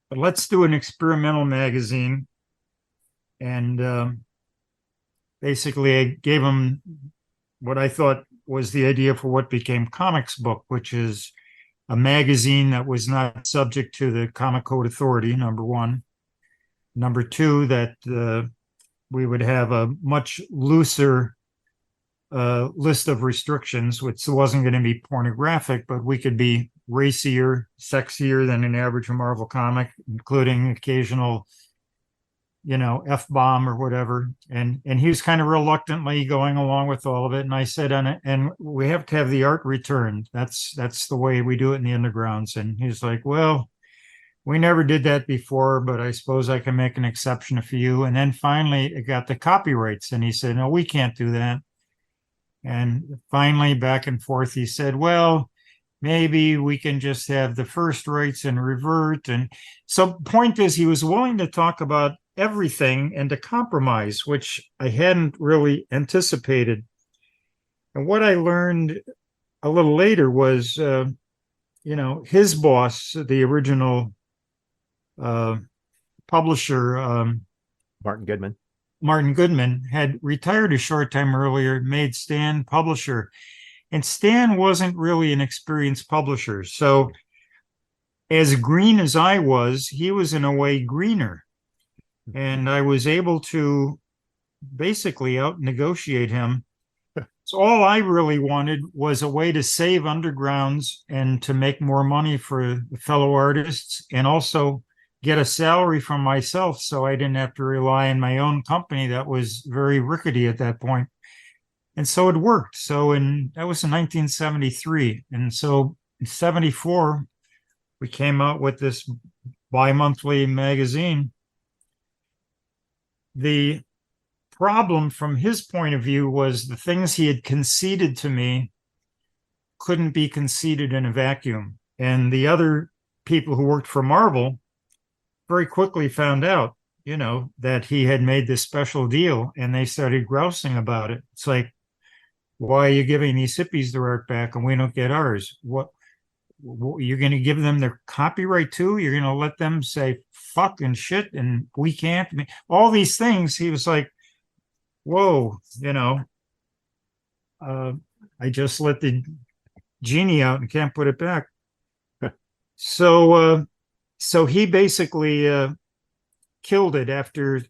But let's do an experimental magazine. And basically, I gave him what I thought was the idea for what became Comics Book, which is a magazine that was not subject to the Comic Code Authority, #1. #2, that we would have a much looser list of restrictions, which wasn't going to be pornographic, but we could be racier, sexier than an average Marvel comic, including occasional, F-bomb or whatever. And he was kind of reluctantly going along with all of it. And I said, and we have to have the art returned. That's the way we do it in the undergrounds. And he's like, well, we never did that before, but I suppose I can make an exception for you. And then finally it got the copyrights. And he said, no, we can't do that. And finally, back and forth, he said, well, maybe we can just have the first rights and revert. And so point is, he was willing to talk about everything and to compromise, which I hadn't really anticipated. And what I learned a little later was, his boss, the original publisher, Martin Goodman. Martin Goodman, had retired a short time earlier, made Stan publisher. And Stan wasn't really an experienced publisher. So, as green as I was, he was in a way greener. And I was able to basically out negotiate him. So all I really wanted was a way to save Undergrounds and to make more money for the fellow artists, and also get a salary from myself so I didn't have to rely on my own company that was very rickety at that point. And so it worked. So that was in 1973. And so in 74, we came out with this bi-monthly magazine. The problem from his point of view was the things he had conceded to me couldn't be conceded in a vacuum. And the other people who worked for Marvel very quickly found out, that he had made this special deal, and they started grousing about it. It's like, why are you giving these hippies their art back and we don't get ours? What you're going to give them their copyright too? You're going to let them say fuck and shit and we can't? All these things. He was like, whoa, I just let the genie out and can't put it back. So he basically killed it after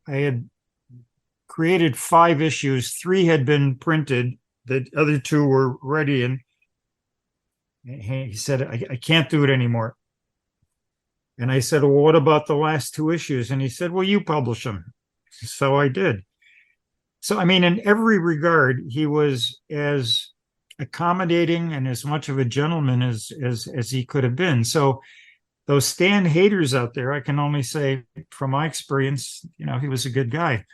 I had created 5 issues. 3 had been printed. The other 2 were ready. And he said, I can't do it anymore. And I said, well, what about the last 2 issues? And he said, well, you publish them. So I did. So, I mean, in every regard, he was as accommodating and as much of a gentleman as he could have been. So those Stan haters out there, I can only say from my experience, he was a good guy.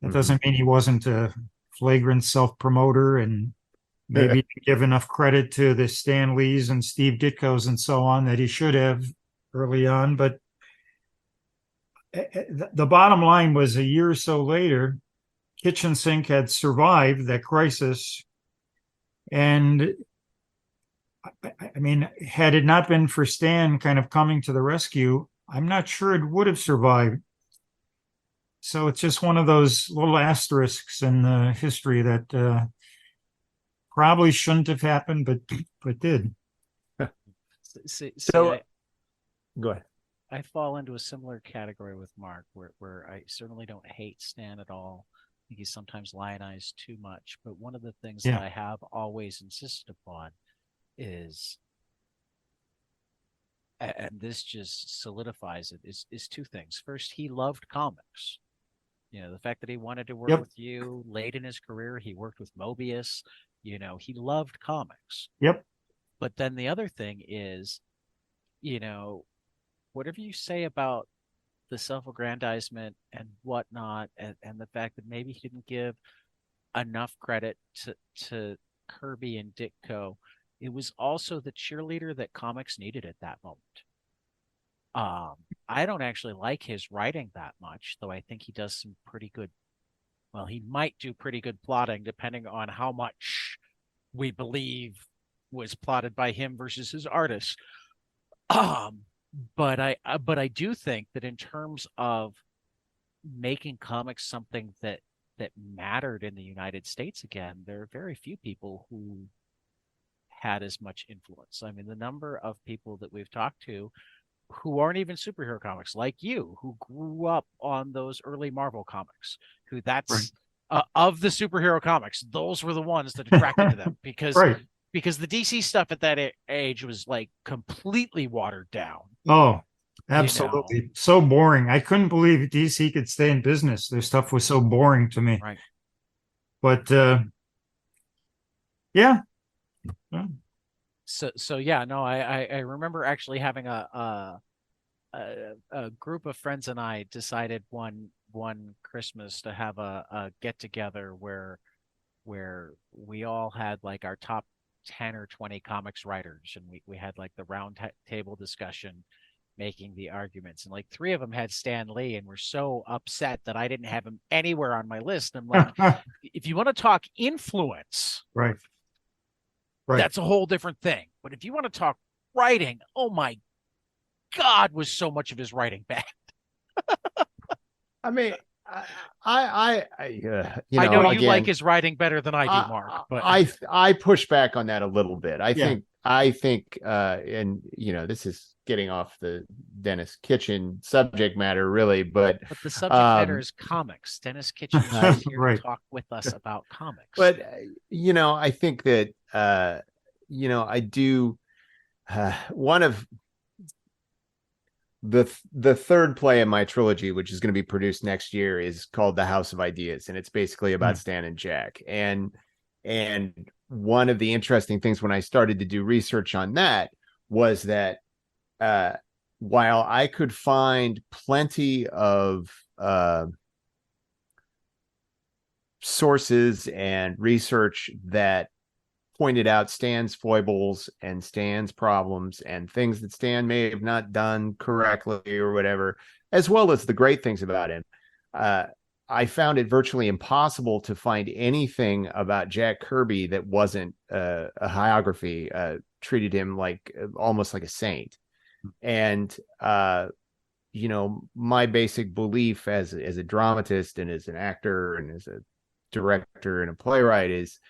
That doesn't mean he wasn't a flagrant self-promoter and maybe give enough credit to the Stan Lees and Steve Ditko's and so on that he should have early on. But the bottom line was, a year or so later, Kitchen Sink had survived that crisis. And I mean, had it not been for Stan kind of coming to the rescue, I'm not sure it would have survived. So it's just one of those little asterisks in the history that probably shouldn't have happened, but did. So go ahead. I fall into a similar category with Mark, where I certainly don't hate Stan at all. I think he's sometimes lionized too much. But one of the things that I have always insisted upon is, and this just solidifies it, is 2 things. First, he loved comics. The fact that he wanted to work with you late in his career, he worked with Mobius, he loved comics. Yep. But then the other thing is, whatever you say about the self-aggrandizement and whatnot, and the fact that maybe he didn't give enough credit to Kirby and Ditko, it was also the cheerleader that comics needed at that moment. I don't actually like his writing that much, though I think he does some pretty good, well, he might do pretty good plotting depending on how much we believe was plotted by him versus his artists. But I do think that in terms of making comics something that mattered in the United States again, there are very few people who had as much influence. I mean, the number of people that we've talked to who aren't even superhero comics, like you, who grew up on those early Marvel comics, who of the superhero comics, those were the ones that attracted to them because the DC stuff at that age was like completely watered down. Oh, absolutely. So boring. I couldn't believe DC could stay in business. Their stuff was so boring to me. Right. But yeah. So yeah, no, I remember actually having a group of friends and I decided one Christmas to have a get together where we all had like our top 10 or 20 comics writers, and we had like the round table discussion, making the arguments, and like 3 of them had Stan Lee and were so upset that I didn't have him anywhere on my list. I'm like, if you want to talk influence, right, Right. That's a whole different thing. But if you want to talk writing, oh my God, was so much of his writing bad. I mean, I know you again, like his writing better than I do, Mark. But I push back on that a little bit. Yeah. I think, and this is getting off the Dennis Kitchen subject matter, really, but the subject matter is comics. Dennis Kitchen is here Right. to talk with us about comics. But I think that I do. One of the third play in my trilogy, which is going to be produced next year, is called The House of Ideas, and it's basically about Stan and Jack. And one of the interesting things when I started to do research on that was that while I could find plenty of sources and research that pointed out Stan's foibles and Stan's problems and things that Stan may have not done correctly or whatever, as well as the great things about him, I found it virtually impossible to find anything about Jack Kirby that wasn't a biography, treated him like almost like a saint. And my basic belief as a dramatist and as an actor and as a director and a playwright is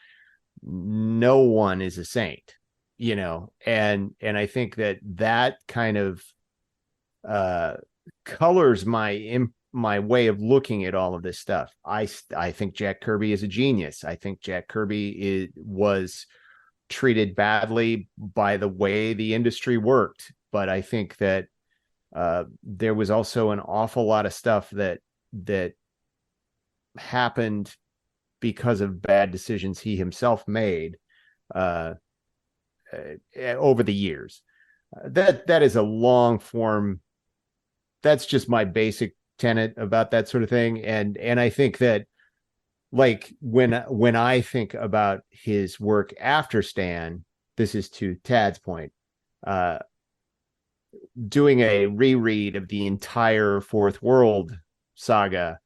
no one is a saint, and I think that kind of colors my way of looking at all of this stuff. I think Jack Kirby is a genius. I think Jack Kirby was treated badly by the way the industry worked, but I think that there was also an awful lot of stuff that happened because of bad decisions he himself made over the years. That is a long form. That's just my basic tenet about that sort of thing. And I think that, like, when I think about his work after Stan, this is to Tad's point, doing a reread of the entire Fourth World saga,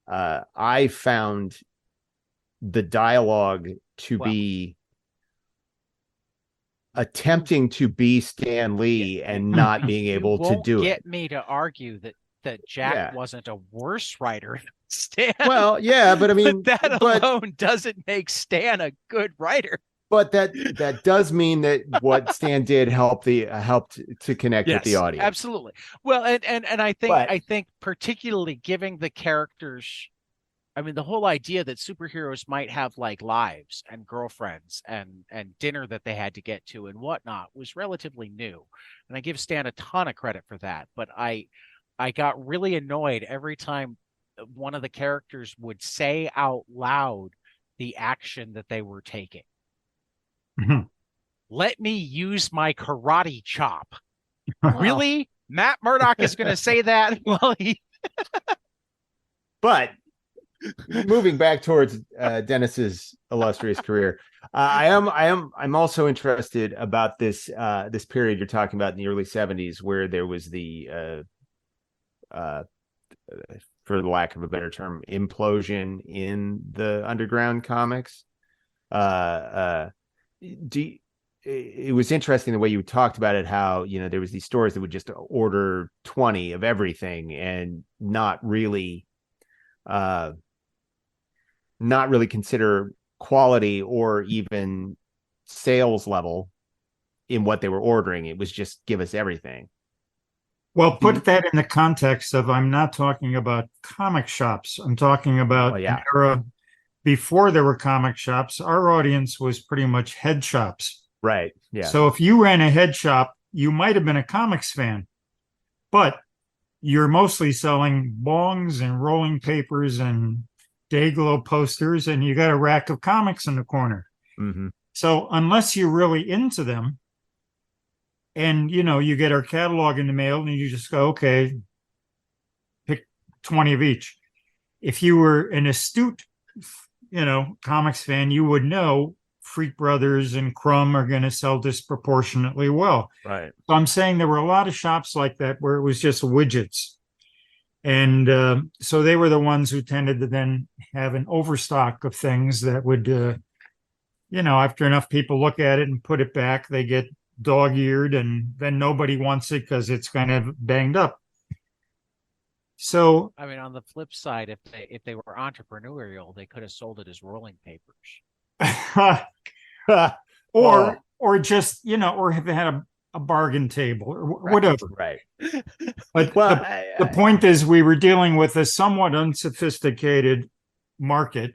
I found the dialogue to be attempting to be Stan Lee and not being able to do it. Get me to argue that Jack wasn't a worse writer than Stan. Well, yeah, but I mean, that alone doesn't make Stan a good writer. But that does mean that what Stan did helped to connect with the audience. Absolutely. Well, and I think particularly giving the characters, I mean, the whole idea that superheroes might have like lives and girlfriends and dinner that they had to get to and whatnot was relatively new. And I give Stan a ton of credit for that. But I got really annoyed every time one of the characters would say out loud the action that they were taking. Mm-hmm. Let me use my karate chop. Really? Matt Murdock is going to say that? Well, But moving back towards Dennis's illustrious career, I'm also interested about this period you're talking about in the early 70s, where there was the for the lack of a better term, implosion in the underground comics. It was interesting the way you talked about it, how there was these stores that would just order 20 of everything and not really consider quality or even sales level in what they were ordering. It was just give us everything. Well, put that in the context of, I'm not talking about comic shops. I'm talking about an era before there were comic shops. Our audience was pretty much head shops. Right. Yeah. So if you ran a head shop, you might have been a comics fan, but you're mostly selling bongs and rolling papers and Dayglow posters, and you got a rack of comics in the corner. Mm-hmm. So unless you're really into them, and you get our catalog in the mail and you just go, okay, pick 20 of each. If you were an astute, comics fan, you would know Freak Brothers and Crumb are going to sell disproportionately well. Right. So I'm saying there were a lot of shops like that where it was just widgets. And so they were the ones who tended to then have an overstock of things that would after enough people look at it and put it back, they get dog-eared, and then nobody wants it because it's kind of banged up. So, I mean, on the flip side, if they were entrepreneurial, they could have sold it as rolling papers. or just, or have had a bargain table or whatever. Right. But Well, the point is, we were dealing with a somewhat unsophisticated market,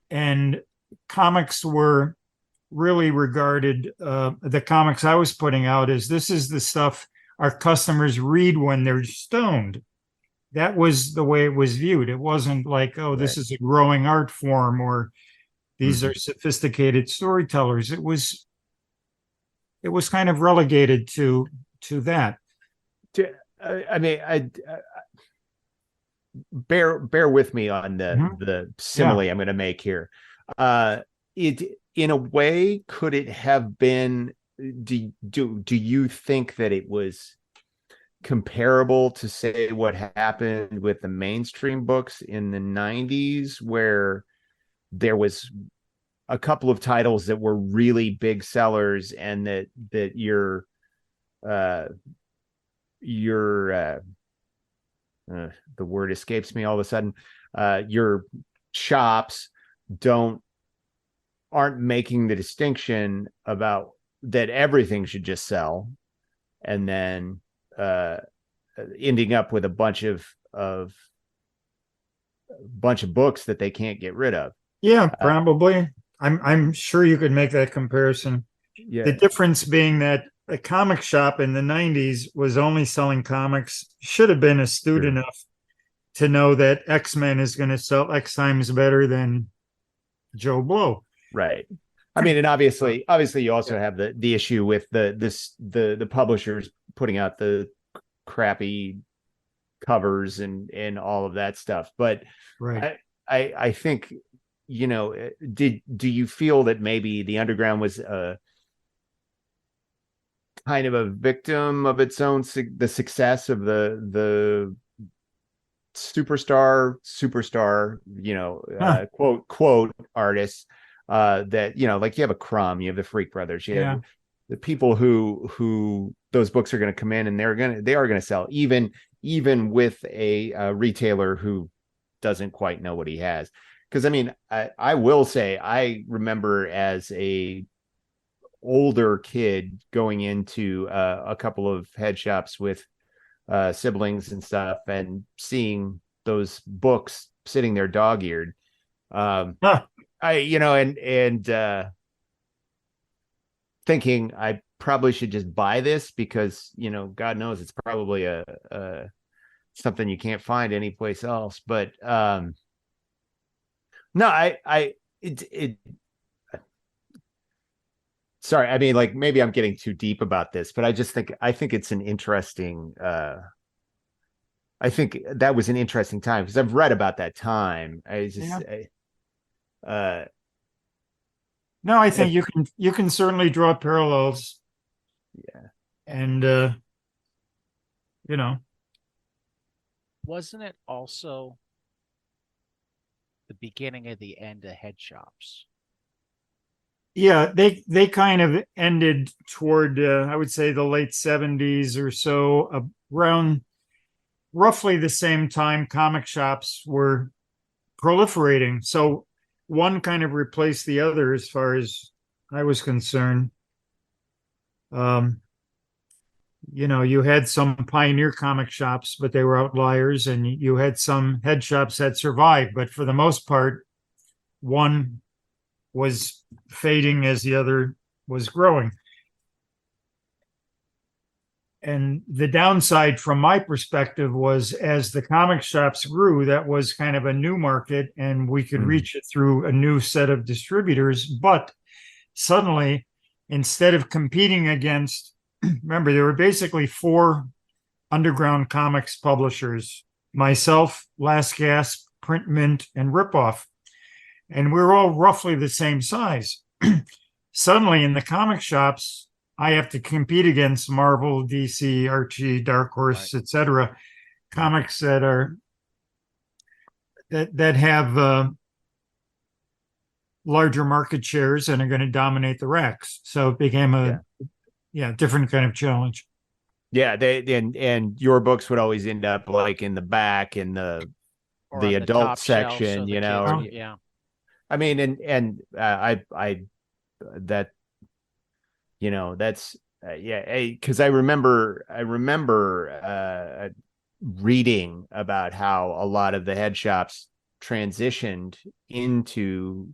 and comics were really regarded, the comics I was putting out, as this is the stuff our customers read when they're stoned. That was the way it was viewed. It wasn't like, oh, this is a growing art form, or these are sophisticated storytellers. It was kind of relegated to that. I mean, bear with me on the simile I'm going to make here. It, in a way, could it have been? Do you think that it was comparable to, say, what happened with the mainstream books in the 90s, where there was a couple of titles that were really big sellers, and that your the word escapes me all of a sudden, your shops aren't making the distinction about that everything should just sell, and then ending up with a bunch of books that they can't get rid of. Yeah, probably. I'm sure you could make that comparison. Yeah. The difference being that a comic shop in the 90s was only selling comics, should have been astute enough to know that X-Men is going to sell X times better than Joe Blow. Right. I mean, and obviously you also have the issue with the publishers putting out the crappy covers and all of that stuff. But right. I think, do you feel that maybe the Underground was kind of a victim of its own, the success of the superstar, quote artists, that, like you have a Crumb, you have the Freak Brothers, you have the people who those books are going to come in, and they are going to sell, even with a retailer who doesn't quite know what he has. Because I mean, I will say, I remember as a older kid going into a couple of head shops with siblings and stuff, and seeing those books sitting there dog-eared. Thinking I probably should just buy this, because God knows it's probably a something you can't find anyplace else. But no, sorry, I mean, like, maybe I'm getting too deep about this, but I think it's an interesting, I think that was an interesting time, because I've read about that time. No, I think you can certainly draw parallels. Yeah. And wasn't it also the beginning of the end of head shops? Yeah, they kind of ended toward, I would say, the late 70s or so. Around roughly the same time comic shops were proliferating. So one kind of replaced the other, as far as I was concerned. You had some pioneer comic shops, but they were outliers, and you had some head shops that survived. But for the most part, one was fading as the other was growing. And the downside, from my perspective, was, as the comic shops grew, that was kind of a new market, and we could reach it through a new set of distributors. But suddenly, instead of competing against, remember, there were basically 4 underground comics publishers: myself, Last Gasp, Print Mint, and Ripoff. And we're all roughly the same size. Suddenly, in the comic shops, I have to compete against Marvel, DC, Archie, Dark Horse, etc. Comics that have larger market shares and are going to dominate the racks. So it became a different kind of challenge. Yeah, and your books would always end up like in the back in the adult section, so you know. Yeah. I mean, and I that, you know, that's because I remember reading about how a lot of the head shops transitioned into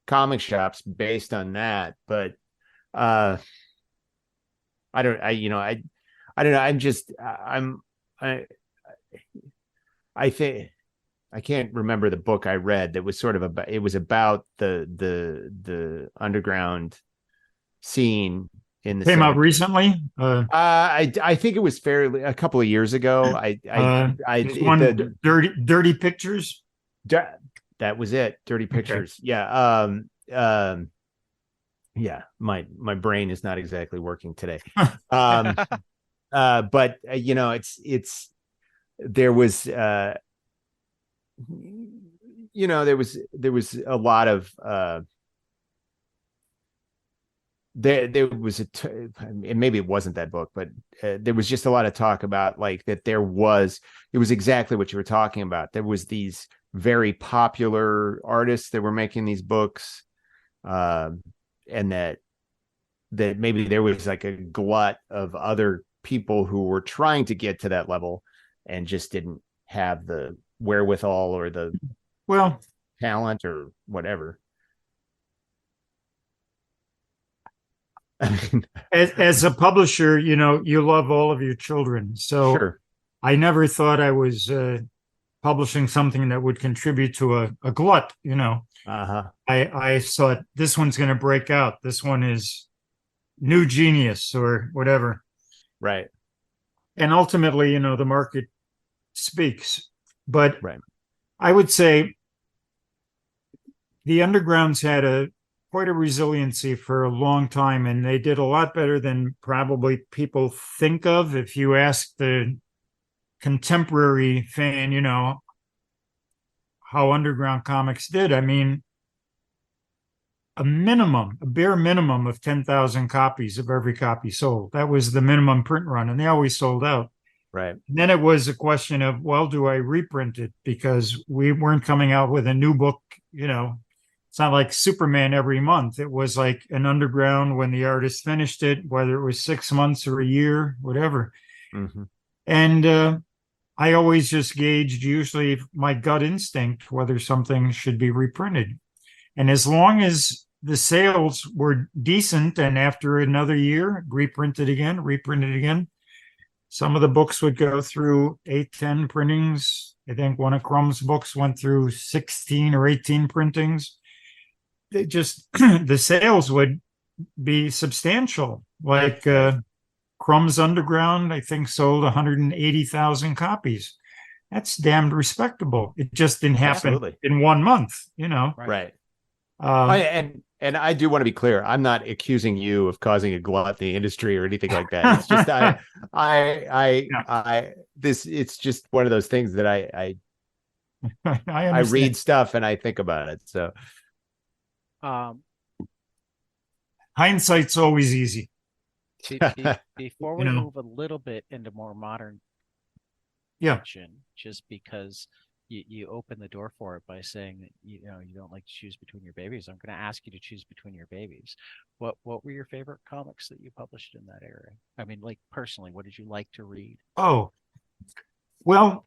comic shops based on that, but I don't know. I think I can't remember the book I read that was sort of about, it was about the underground scene in the Came 70s. out recently. I think it was fairly a couple of years ago. Dirty Pictures. That was it. Dirty Pictures. Okay. Yeah. Yeah. My brain is not exactly working today. But you know, there was you know, there was a lot of there was and maybe it wasn't that book, but there was just a lot of talk about like that it was exactly what you were talking about. There was these very popular artists that were making these books, and that maybe there was like a glut of other people who were trying to get to that level and just didn't have the wherewithal or the talent or whatever. As a publisher, you know, you love all of your children. So sure. I never thought I was publishing something that would contribute to a glut, you know. I thought this one's going to break out. This one is new genius or whatever. Right. And ultimately, you know, the market speaks. But I would say the Undergrounds had quite a resiliency for a long time, and they did a lot better than probably people think of. If you ask the contemporary fan, you know, how Underground Comics did, I mean, a bare minimum of 10,000 copies of every copy sold. That was the minimum print run, and they always sold out. Right. And then it was a question of, well, do I reprint it? Because we weren't coming out with a new book, you know. It's not like Superman every month. It was like an Underground when the artist finished it, whether it was 6 months or a year, whatever. Mm-hmm. And I always just gauged usually my gut instinct whether something should be reprinted. And as long as the sales were decent, and after another year, reprinted again. Some of the books would go through 8-10 printings. I think one of Crumb's books went through 16 or 18 printings. They just the sales would be substantial. Like Crumb's Underground, I think, sold 180,000 copies. That's damned respectable. It just didn't happen in 1 month, you know. Right. And I do want to be clear. I'm not accusing you of causing a glut in the industry or anything like that. It's just it's just one of those things that I read stuff and I think about it. So hindsight's always easy. Before we move a little bit into more modern fiction, just because you open the door for it by saying that you don't like to choose between your babies, I'm going to ask you to choose between your babies. What were your favorite comics that you published in that era? I mean, like personally, what did you like to read? Oh, well,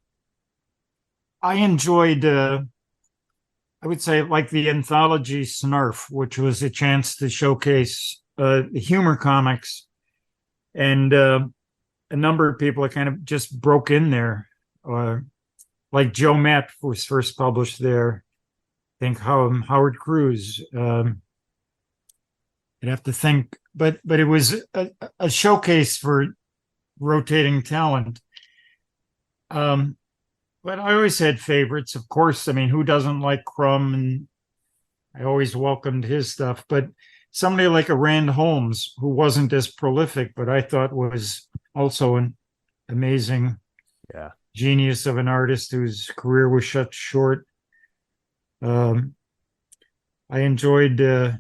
I enjoyed I would say like the anthology Snarf, which was a chance to showcase the humor comics, and a number of people that kind of just broke in there. Like Joe Matt was first published there. I think Howard Cruz. I'd have to think, but it was a showcase for rotating talent. But I always had favorites, of course. I mean, who doesn't like Crumb? And I always welcomed his stuff. But somebody like a Rand Holmes, who wasn't as prolific, but I thought was also an amazing genius of an artist whose career was shut short. I I enjoyed, oh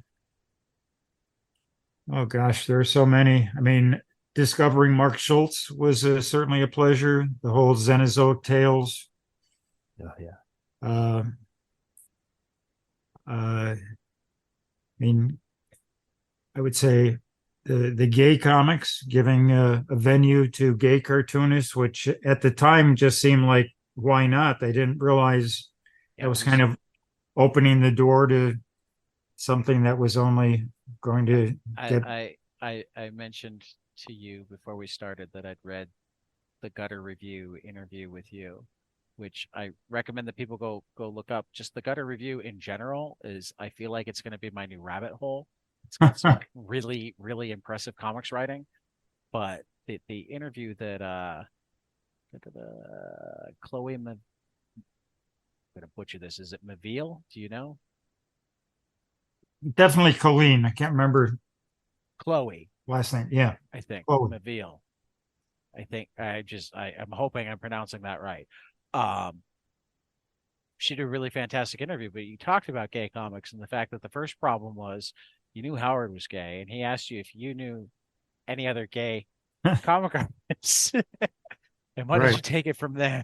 gosh, there are so many. I mean, discovering Mark Schultz was certainly a pleasure. The whole Xenozoic Tales. Oh, yeah. Uh, I mean, I would say the gay comics, giving a venue to gay cartoonists, which at the time just seemed like, why not? They didn't realize that was kind of opening the door to something that was only going to get. I mentioned to you before we started that I'd read the Gutter Review interview with you, which I recommend that people go look up. Just the Gutter Review in general is, I feel like it's going to be my new rabbit hole. It's got some really, really impressive comics writing, but the interview that Chloe, I'm gonna butcher this. Is it Maville? Do you know? Definitely Colleen. I can't remember Chloe, last name. Yeah, I think. Chloe. Maville. I think I'm hoping I'm pronouncing that right. Um, she did a really fantastic interview, but you talked about gay comics and the fact that the first problem was you knew Howard was gay, and he asked you if you knew any other gay comic artists. And why did you take it from there?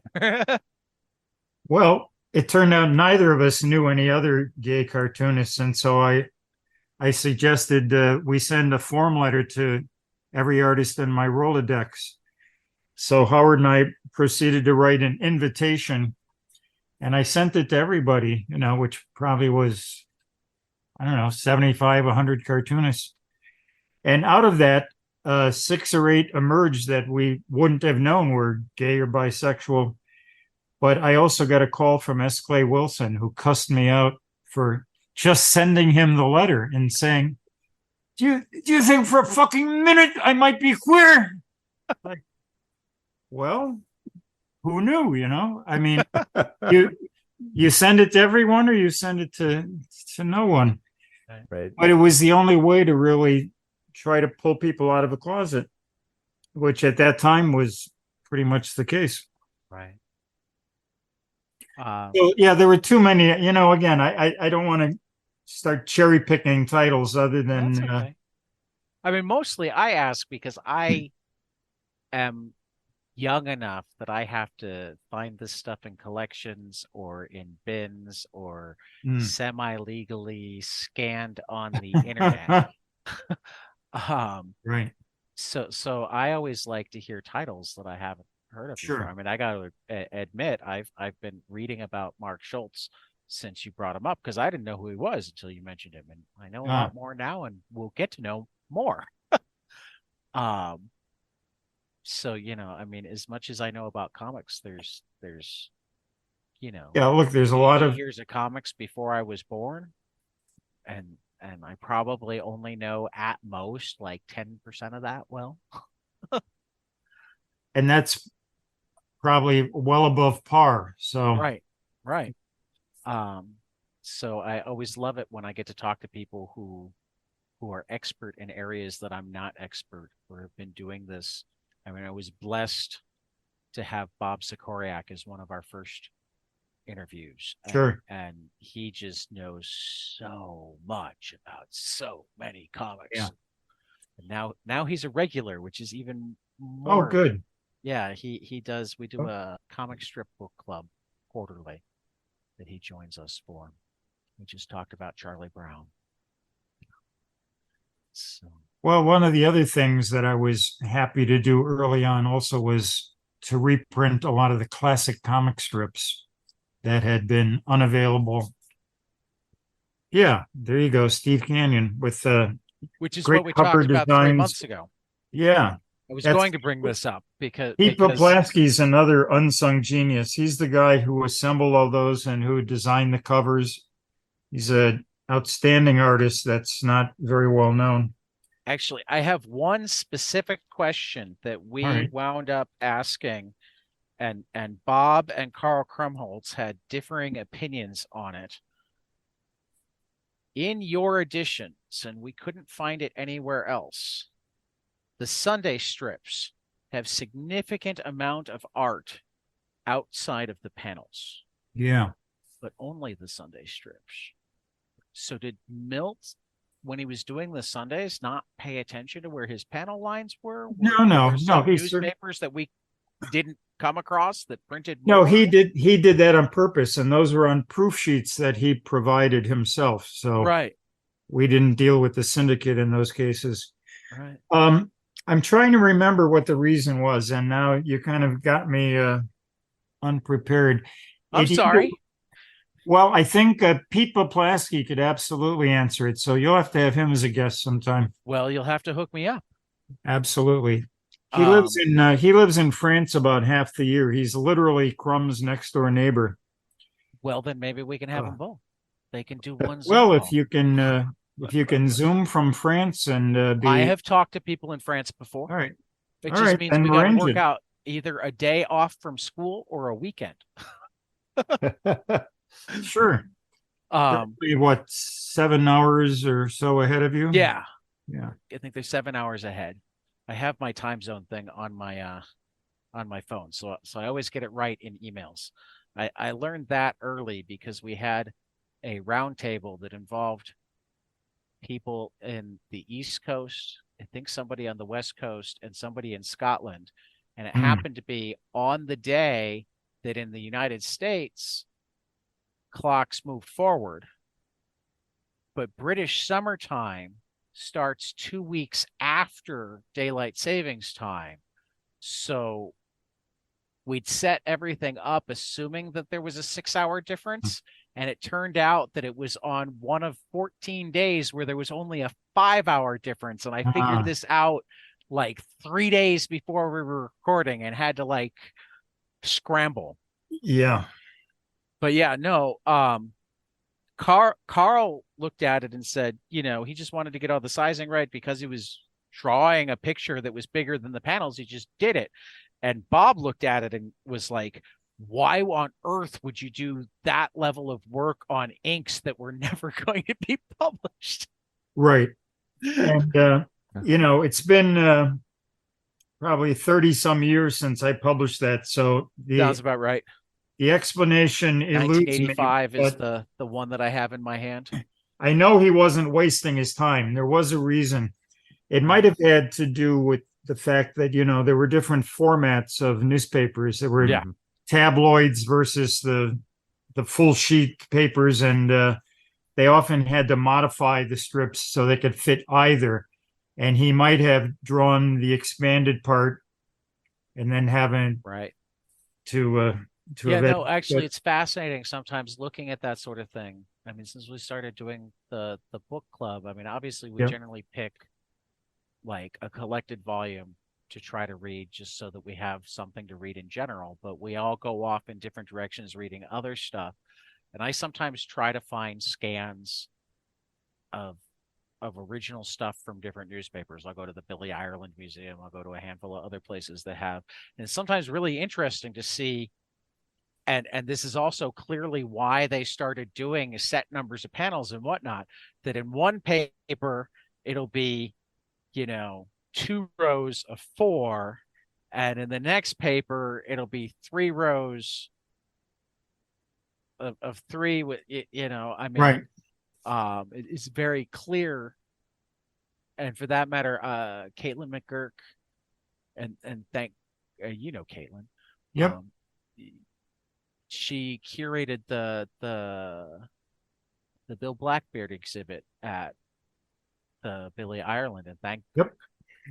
Well, it turned out neither of us knew any other gay cartoonists, and so I suggested we send a form letter to every artist in my Rolodex. So Howard and I proceeded to write an invitation, and I sent it to everybody, which probably was, I don't know, 75, 100 cartoonists. And out of that, 6 or 8 emerged that we wouldn't have known were gay or bisexual. But I also got a call from S. Clay Wilson, who cussed me out for just sending him the letter and saying, do you think for a fucking minute I might be queer? Like, well, who knew, I mean, you send it to everyone or you send it to no one. Right. But it was the only way to really try to pull people out of a closet, which at that time was pretty much the case. Right. So yeah, there were too many. Again, I don't want to start cherry picking titles other than. That's okay. I mean, mostly I ask because I am young enough that I have to find this stuff in collections or in bins or semi-legally scanned on the internet. Right. So I always like to hear titles that I haven't heard of before. I mean, I got to admit, I've been reading about Mark Schultz since you brought him up, because I didn't know who he was until you mentioned him, and I know a lot more now, and we'll get to know more. So I mean, as much as I know about comics, there's yeah, look, there's a lot of years of comics before I was born, and I probably only know at most like 10% of that well. And that's probably well above par. So right. So I always love it when I get to talk to people who are expert in areas that I'm not expert, or have been doing this. I mean, I was blessed to have Bob Sikoriak as one of our first interviews. Sure. And he just knows so much about so many comics. Yeah. And now he's a regular, which is even more. Oh, good. Yeah, we do a comic strip book club quarterly that he joins us for. We just talked about Charlie Brown. So. Well, one of the other things that I was happy to do early on also was to reprint a lot of the classic comic strips that had been unavailable. Yeah, there you go, Steve Canyon with which is great what we talked about designs. 3 months ago. Yeah. I was going to bring this up because Pete Poplasky's another unsung genius. He's the guy who assembled all those and who designed the covers. He's an outstanding artist that's not very well known. Actually, I have one specific question that we wound up asking, and Bob and Carl Krumholtz had differing opinions on it. In your editions, and we couldn't find it anywhere else, the Sunday strips have significant amount of art outside of the panels. Yeah. But only the Sunday strips. So did Milt, when he was doing the Sundays, not pay attention to where his panel lines were? No, Were no, there no. some He's newspapers that we didn't come across that printed no, more? he did that on purpose, and those were on proof sheets that he provided himself. So Right, we didn't deal with the syndicate in those cases. right. I'm trying to remember what the reason was, and now you kind of got me unprepared. I'm sorry. Well, I think Pete Poplaski could absolutely answer it, so you'll have to have him as a guest sometime. Well, you'll have to hook me up. Absolutely. Um, He lives in France about half the year. He's literally Crumb's next door neighbor. well, then maybe we can have them both. They can do one Zoom Well, call. if you can Zoom from France and be I have talked to people in France before. all right. It All just right, means then we got to arrange work it. out either a day off from school or a weekend. Sure. Um, Probably, what, 7 hours or so ahead of you? yeah, Yeah. I think they're 7 hours ahead. I have my time zone thing on my phone, so I always get it right in emails. I learned that early because we had a roundtable that involved people in the East Coast, I think somebody on the West Coast, and somebody in Scotland. And it happened to be on the day that in the United States, clocks moved forward. But British summertime starts 2 weeks after daylight savings time. So we'd set everything up assuming that there was a 6 hour difference. And it turned out that it was on one of 14 days where there was only a 5 hour difference. And I figured this out like 3 days before we were recording and had to like scramble. Yeah. But yeah, no, Carl looked at it and said, he just wanted to get all the sizing right because he was drawing a picture that was bigger than the panels. He just did it. And Bob looked at it and was like, why on earth would you do that level of work on inks that were never going to be published? Right. And, it's been probably 30 some years since I published that. So Sounds about right. The explanation eludes me. 1985 is the one that I have in my hand. I know he wasn't wasting his time. There was a reason. It might have had to do with the fact that, there were different formats of newspapers. There were tabloids versus the full sheet papers, and they often had to modify the strips so they could fit either. And he might have drawn the expanded part and then having to actually, it's fascinating sometimes looking at that sort of thing. I mean, since we started doing the book club, I mean, obviously we generally pick like a collected volume to try to read just so that we have something to read in general, but we all go off in different directions reading other stuff. And I sometimes try to find scans of original stuff from different newspapers. I'll go to the Billy Ireland Museum. I'll go to a handful of other places that have, and it's sometimes really interesting to see. And this is also clearly why they started doing set numbers of panels and whatnot, that in one paper, it'll be, 2 rows of 4. And in the next paper, it'll be 3 rows of 3 with, I mean, it is very clear. And for that matter, Caitlin McGurk, and thank, Caitlin. Yep. She curated the Bill Blackbeard exhibit at the Billy Ireland, and thank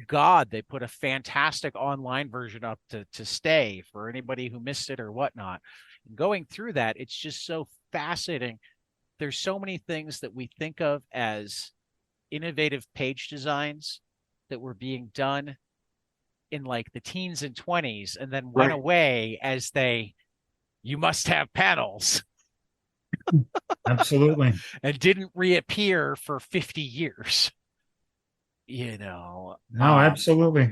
God they put a fantastic online version up to stay for anybody who missed it or whatnot. And going through that, it's just so fascinating. There's so many things that we think of as innovative page designs that were being done in like the teens and 20s and then went away as you must have panels. Absolutely. And didn't reappear for 50 years. No, absolutely.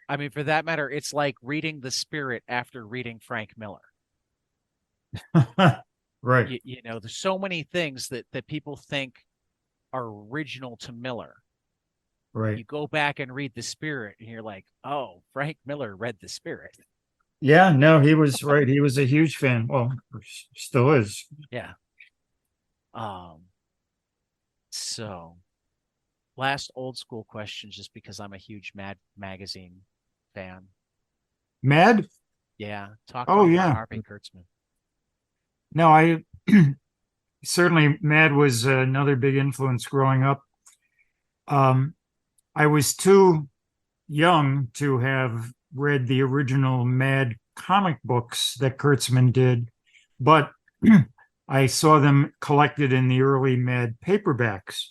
I mean, for that matter, it's like reading The Spirit after reading Frank Miller. Right. There's so many things that people think are original to Miller. Right. You go back and read The Spirit and you're like, oh, Frank Miller read The Spirit. Yeah, no, he was right. He was a huge fan. Well, still is. Yeah. So, last old school question, just because I'm a huge Mad Magazine fan. Mad? Yeah, talk to Oh, me about yeah. Harvey Kurtzman. No, I certainly Mad was another big influence growing up. Um, I was too young to have read the original Mad comic books that Kurtzman did, but I saw them collected in the early Mad paperbacks.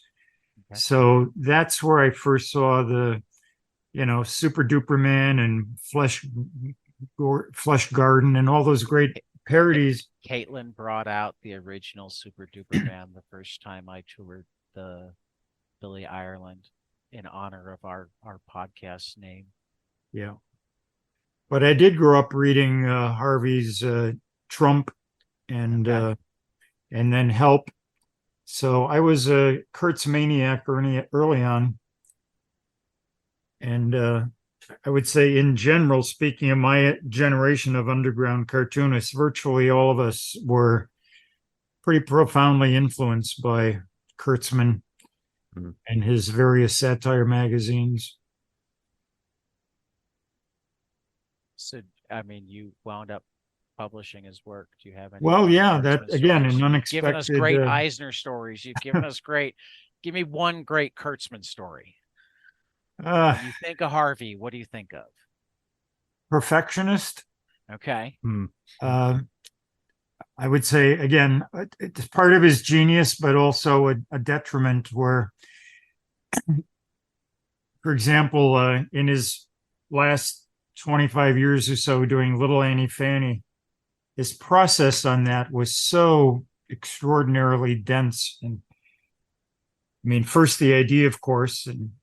Okay. So that's where I first saw the, Super Duper Man and Flesh Garden and all those great parodies. Caitlin brought out the original Super Duper Man the first time I toured the Billy Ireland in honor of our podcast name. Yeah. But I did grow up reading Harvey's Trump and then Help. So I was a Kurtz maniac early on. And I would say, in general, speaking of my generation of underground cartoonists, virtually all of us were pretty profoundly influenced by Kurtzman and his various satire magazines. So, I mean, you wound up publishing his work. Do you have any? Well, yeah, Kurtzman that again, stories? an You've unexpected. given us great Eisner stories. You've given us great. Give me one great Kurtzman story. When you think of Harvey, what do you think of? Perfectionist. Okay. I would say, again, it's part of his genius, but also a detriment where, for example, in his last 25 years or so doing Little Annie Fanny, his process on that was so extraordinarily dense. And I mean, first the idea, of course, and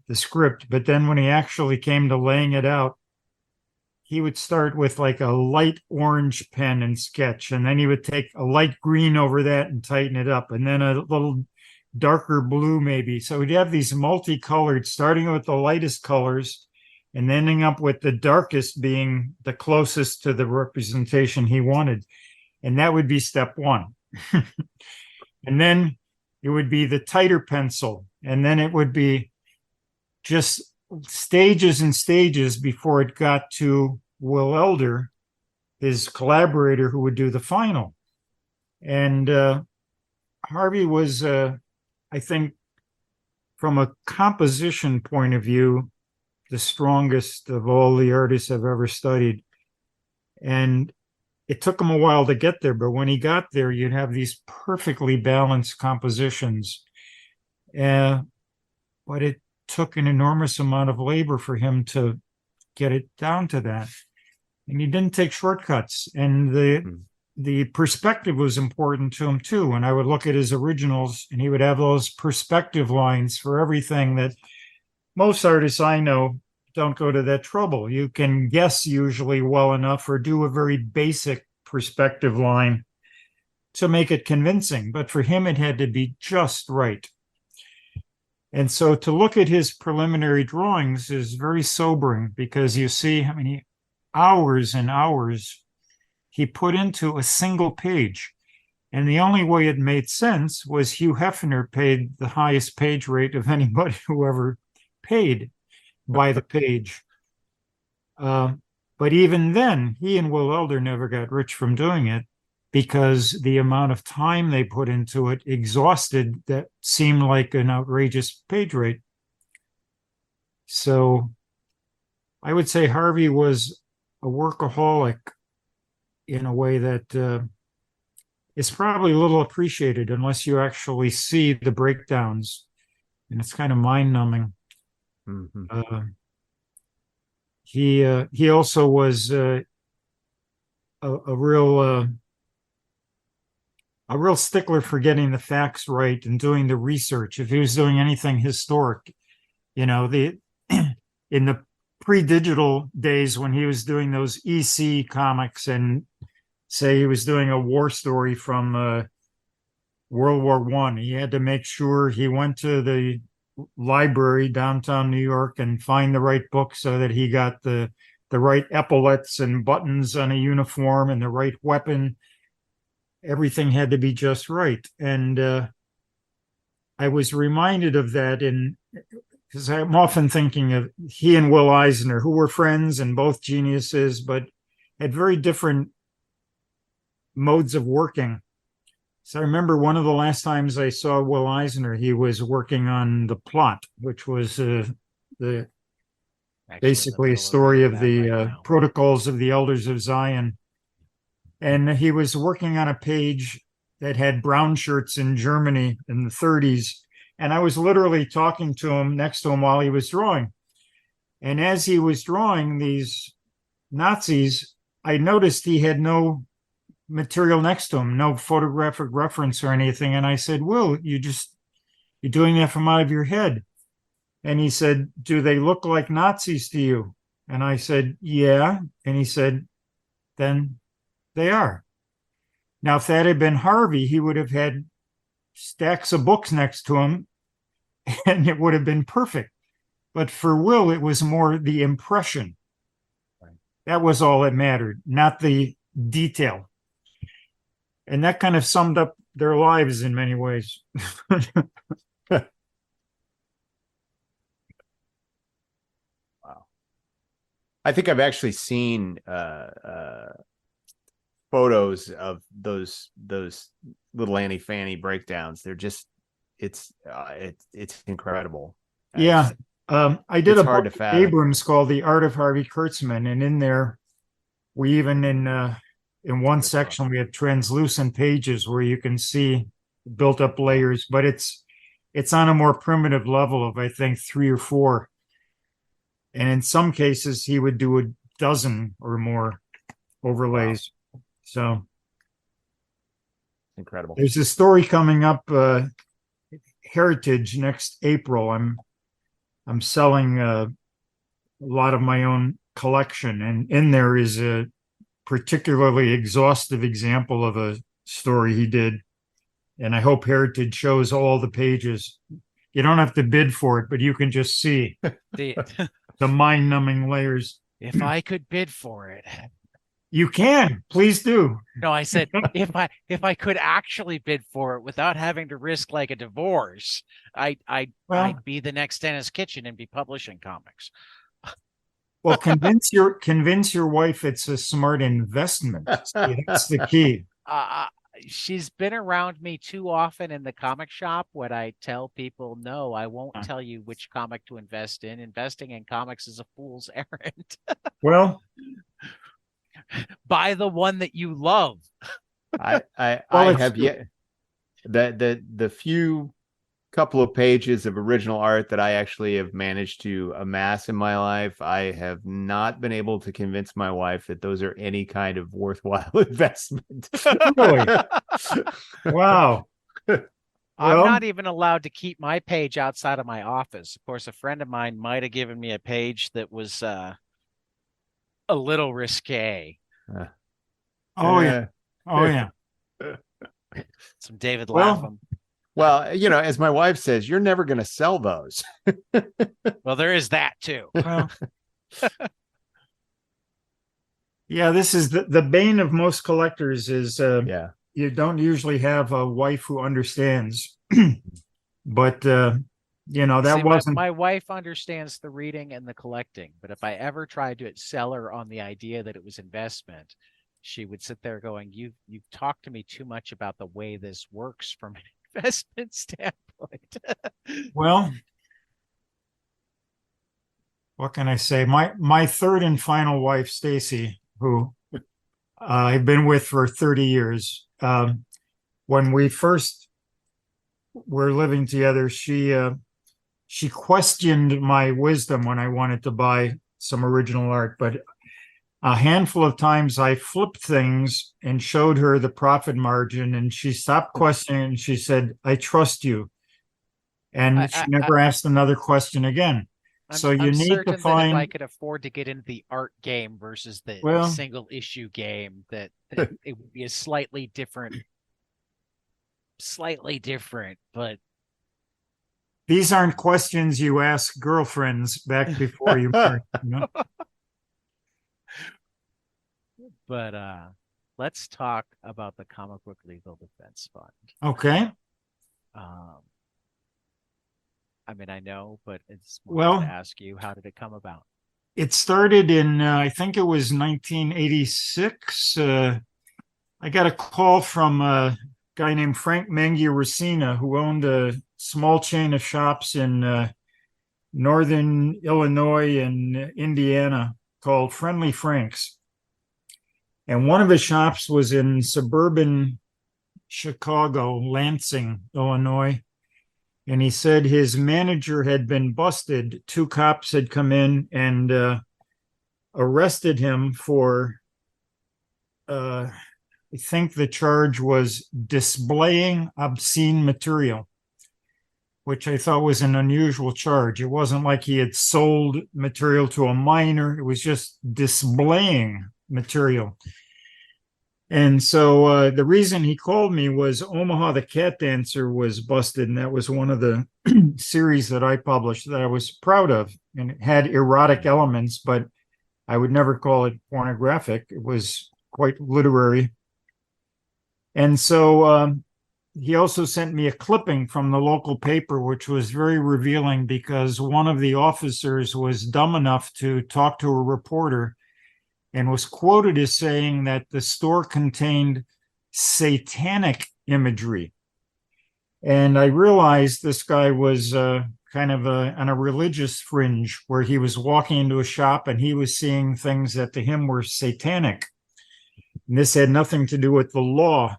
the script, but then when he actually came to laying it out, he would start with like a light orange pen and sketch, and then he would take a light green over that and tighten it up, and then a little darker blue maybe. So he'd have these multicolored, starting with the lightest colors and ending up with the darkest being the closest to the representation he wanted. And that would be step one. And then it would be the tighter pencil. And then it would be just stages and stages before it got to Will Elder, his collaborator, who would do the final. And Harvey was, I think, from a composition point of view, the strongest of all the artists I've ever studied. And it took him a while to get there, but when he got there, you'd have these perfectly balanced compositions. But it took an enormous amount of labor for him to get it down to that. And he didn't take shortcuts. And the perspective was important to him too. And I would look at his originals and he would have those perspective lines for everything that most artists I know don't go to that trouble. You can guess usually well enough or do a very basic perspective line to make it convincing. But for him, it had to be just right. And so to look at his preliminary drawings is very sobering, because you see how many hours and hours he put into a single page. And the only way it made sense was Hugh Hefner paid the highest page rate of anybody who ever paid by the page. But even then, he and Will Elder never got rich from doing it, because the amount of time they put into it exhausted that seemed like an outrageous page rate. So I would say Harvey was a workaholic in a way that is probably a little appreciated unless you actually see the breakdowns, and it's kind of mind-numbing. He also was a real stickler for getting the facts right and doing the research. If he was doing anything historic, in the pre-digital days when he was doing those EC comics, and say he was doing a war story from World War I, he had to make sure he went to the library downtown New York and find the right book so that he got the right epaulets and buttons on a uniform and the right weapon. Everything had to be just right. And I was reminded of that because I'm often thinking of he and Will Eisner, who were friends and both geniuses, but had very different modes of working. So I remember one of the last times I saw Will Eisner, he was working on The Plot, which was the basically a story of the protocols of the elders of Zion. And he was working on a page that had brown shirts in Germany in the 30s. And I was literally talking to him next to him while he was drawing. And as he was drawing these Nazis, I noticed he had no material next to him, no photographic reference or anything. And I said, Will, you're doing that from out of your head. And he said, do they look like Nazis to you? And I said, yeah. And he said, then they are. Now, if that had been Harvey, he would have had stacks of books next to him and it would have been perfect. But for Will, it was more the impression. Right. That was all that mattered, not the detail. And that kind of summed up their lives in many ways. Wow. I think I've actually seen photos of those little Annie Fanny breakdowns. They're just it's incredible. Yeah. I did a book with Abrams called The Art of Harvey Kurtzman, and in there we even in one section we have translucent pages where you can see built up layers, but it's on a more primitive level of I think 3 or 4. And in some cases he would do a dozen or more overlays. Wow. So incredible. There's a story coming up, Heritage next April. I'm selling a lot of my own collection, and in there is a particularly exhaustive example of a story he did. And I hope Heritage shows all the pages. You don't have to bid for it, but you can just see the mind-numbing layers. If I could bid for it. You can, please do. No, I said if I could actually bid for it without having to risk like a divorce, I'd be the next Denis Kitchen and be publishing comics. Well, convince your wife it's a smart investment. See, that's the key. She's been around me too often in the comic shop when I tell people, no, I won't tell you which comic to invest in. Investing in comics is a fool's errand. Well, buy the one that you love. I have yet the few couple of pages of original art that I actually have managed to amass in my life. I have not been able to convince my wife that those are any kind of worthwhile investment. Really? Wow. I'm not even allowed to keep my page outside of my office. Of course, a friend of mine might have given me a page that was a little risque. Oh yeah. Some David Lapham. Well, as my wife says, you're never going to sell those. Well, there is that too. Well, yeah, this is the bane of most collectors is you don't usually have a wife who understands. But wasn't. My wife understands the reading and the collecting, but if I ever tried to sell her on the idea that it was investment, she would sit there going, you've talked to me too much about the way this works from an investment standpoint. Well, what can I say? My third and final wife, Stacy, who I've been with for 30 years. When we first were living together, she questioned my wisdom when I wanted to buy some original art, but a handful of times I flipped things and showed her the profit margin, and she stopped questioning and she said, I trust you. And she never asked another question again. So you need to find. If I could afford to get into the art game versus the single issue game, that it would be a slightly different, but these aren't questions you ask girlfriends back before you marry. But let's talk about the Comic Book Legal Defense Fund. Okay. I mean, I know, but it's wanted to Well, ask you, how did it come about? it started in, I think it was 1986. I got a call from a guy named Frank Mangiaracina, who owned a small chain of shops in northern Illinois and Indiana called Friendly Frank's. And one of his shops was in suburban Chicago, Lansing, Illinois. And he said his manager had been busted. Two cops had come in and arrested him for, I think the charge was displaying obscene material, which I thought was an unusual charge. It wasn't like he had sold material to a minor, it was just displaying material. And so the reason he called me was Omaha the Cat Dancer was busted, and that was one of the series that I published that I was proud of. And it had erotic elements, but I would never call it pornographic. It was quite literary. And so he also sent me a clipping from the local paper, which was very revealing because one of the officers was dumb enough to talk to a reporter and was quoted as saying that the store contained satanic imagery. And I realized this guy was kind of on a religious fringe where he was walking into a shop and he was seeing things that to him were satanic. And this had nothing to do with the law.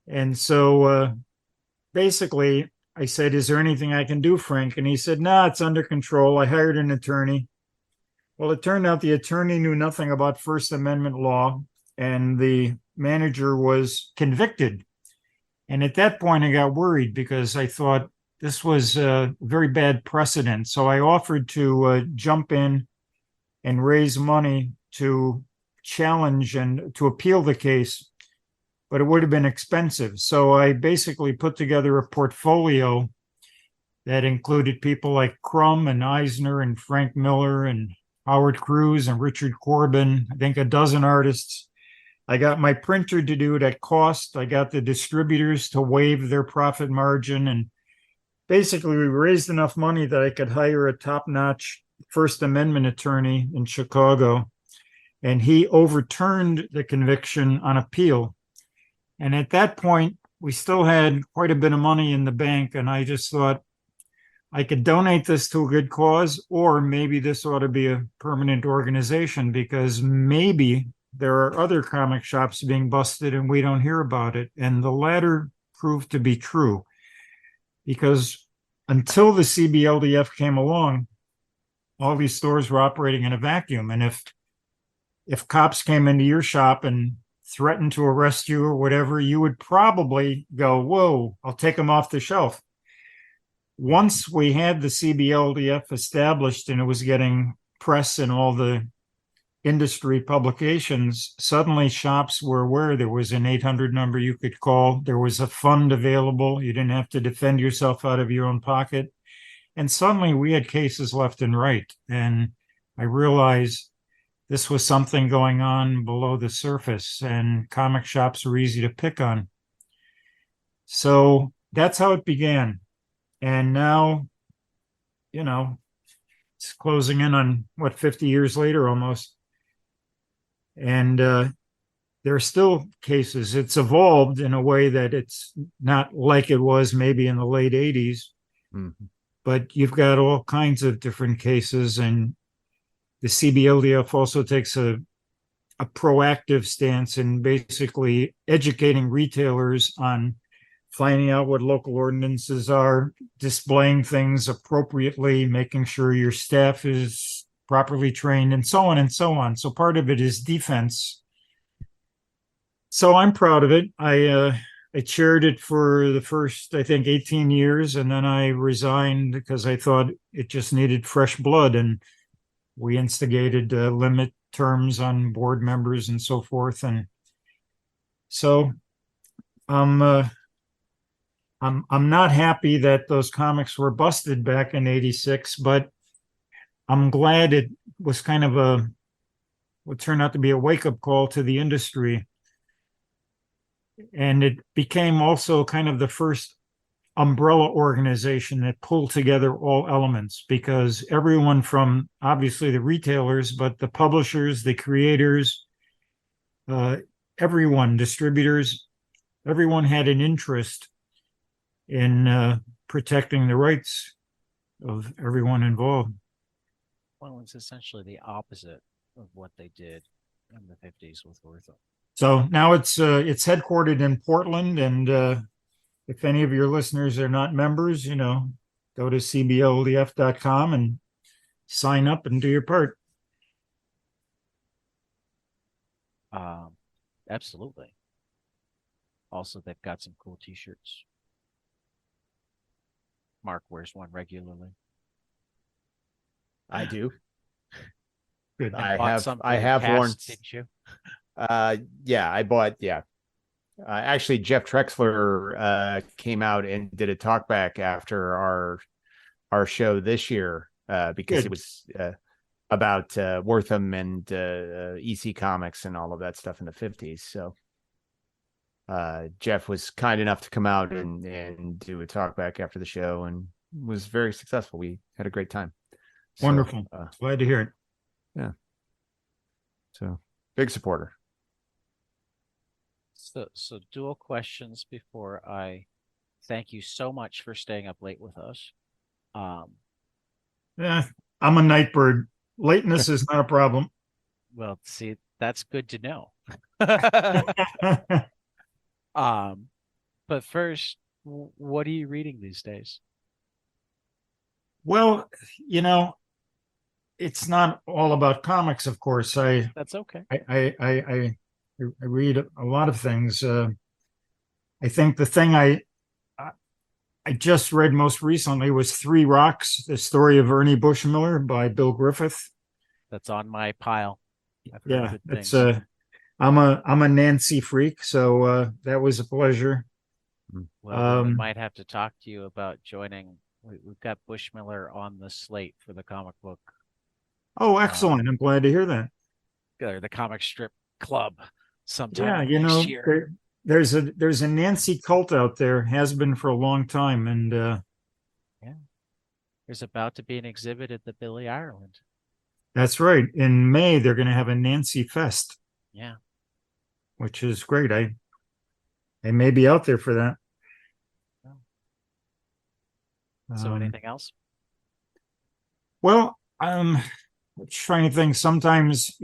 And so basically I said, is there anything I can do, Frank? And he said, no, it's under control. I hired an attorney. Well, it turned out the attorney knew nothing about First Amendment law, and the manager was convicted. And at that point, I got worried because I thought this was a very bad precedent. So I offered to jump in and raise money to challenge and to appeal the case, but it would have been expensive. So I basically put together a portfolio that included people like Crumb and Eisner and Frank Miller and Howard Cruz and Richard Corbin, I think a dozen artists. I got my printer to do it at cost. I got the distributors to waive their profit margin. And basically, we raised enough money that I could hire a top-notch First Amendment attorney in Chicago. And he overturned the conviction on appeal. And at that point, we still had quite a bit of money in the bank. And I just thought, I could donate this to a good cause, or maybe this ought to be a permanent organization because maybe there are other comic shops being busted and we don't hear about it. And the latter proved to be true because until the CBLDF came along, all these stores were operating in a vacuum. And if cops came into your shop and threatened to arrest you or whatever, you would probably go, whoa, I'll take them off the shelf. Once we had the CBLDF established and it was getting press in all the industry publications, suddenly shops were aware there was an 800 number you could call. There was a fund available. You didn't have to defend yourself out of your own pocket. And suddenly we had cases left and right. And I realized this was something going on below the surface, and comic shops were easy to pick on. So that's how it began. And now, it's closing in on 50 years later almost. And there are still cases. It's evolved in a way that it's not like it was maybe in the late 80s, but you've got all kinds of different cases. And the CBLDF also takes a proactive stance in basically educating retailers on finding out what local ordinances are, displaying things appropriately, making sure your staff is properly trained, and so on and so on. So part of it is defense. So I'm proud of it. I chaired it for the first, I think, 18 years, and then I resigned because I thought it just needed fresh blood, and we instigated limit terms on board members and so forth. And so I'm not happy that those comics were busted back in '86, but I'm glad it was kind of what turned out to be a wake-up call to the industry. And it became also kind of the first umbrella organization that pulled together all elements, because everyone from obviously the retailers, but the publishers, the creators, uh, everyone, distributors, everyone had an interest in protecting the rights of everyone involved. Well, it's essentially the opposite of what they did in the 50s with Wertham. So now it's headquartered in Portland, and if any of your listeners are not members, go to cblef.com and sign up and do your part. Absolutely. Also, they've got some cool t-shirts. Mark wears one regularly. I do. Good. I have worn. Didn't you? Yeah, I bought. Yeah, actually, Jeff Trexler came out and did a talkback after our show this year because Good. it was about Wertham and EC Comics and all of that stuff in the 50s. So Jeff was kind enough to come out and do a talkback after the show, and was very successful. We had a great time. Wonderful. So, Glad to hear it. yeah. So big supporter. So dual questions before I thank you so much for staying up late with us. Yeah, I'm a night bird. Lateness is not a problem. Well, see, that's good to know. But first, what are you reading these days? Well, it's not all about comics, of course. That's okay. I read a lot of things. I think the thing I just read most recently was Three Rocks, the story of Ernie Bushmiller by Bill Griffith. That's on my pile. Yeah, it's I'm a Nancy freak, so that was a pleasure. Well, we might have to talk to you about joining. We've got Bushmiller on the slate for the comic book. Oh, excellent! I'm glad to hear that. Or the comic strip club sometime next year. There's a Nancy cult out there, has been for a long time, and yeah, there's about to be an exhibit at the Billy Ireland. That's right. In May, they're going to have a Nancy Fest. Yeah, which is great. I may be out there for that. So anything else? Well, I'm trying to think. Sometimes,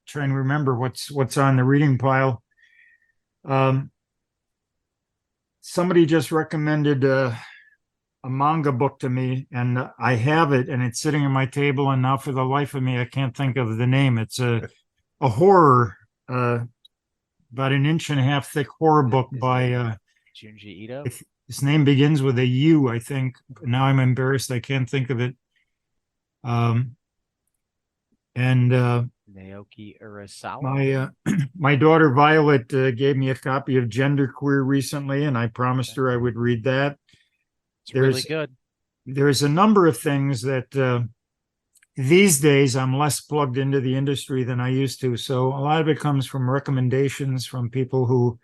trying to remember what's on the reading pile. Somebody just recommended a manga book to me, and I have it, and it's sitting on my table, and now for the life of me, I can't think of the name. It's a horror, about an inch and a half thick horror book by Junji Ito. His name begins with a U, I think. Now I'm embarrassed. I can't think of it. And Naoki Urasawa. My daughter Violet gave me a copy of Genderqueer recently, and I promised her I would read that. It's really good. There's a number of things that these days I'm less plugged into the industry than I used to. So a lot of it comes from recommendations from people who,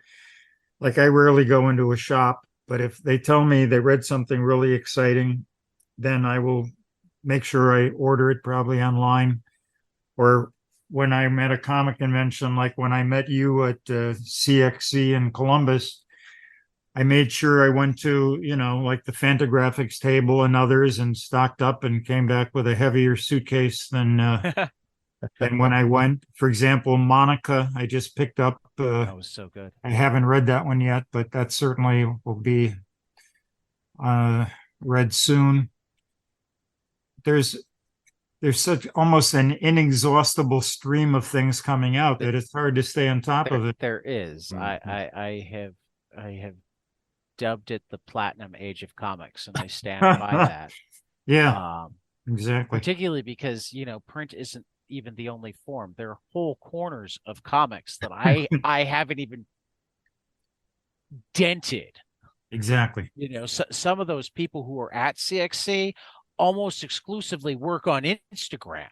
like, I rarely go into a shop, but if they tell me they read something really exciting, then I will make sure I order it, probably online. Or when I'm at a comic convention, like when I met you at CXC in Columbus, I made sure I went to, like the Fantagraphics table and others, and stocked up and came back with a heavier suitcase than when I went. For example, Monica, I just picked up. That was so good. I haven't read that one yet, but that certainly will be read soon. There's such almost an inexhaustible stream of things coming out that it's hard to stay on top of it. There is. Mm-hmm. I have dubbed it the platinum age of comics, and I stand by that. Yeah, exactly. Particularly because, print isn't even the only form. There are whole corners of comics that I haven't even dented. Exactly. Some of those people who are at CXC almost exclusively work on Instagram.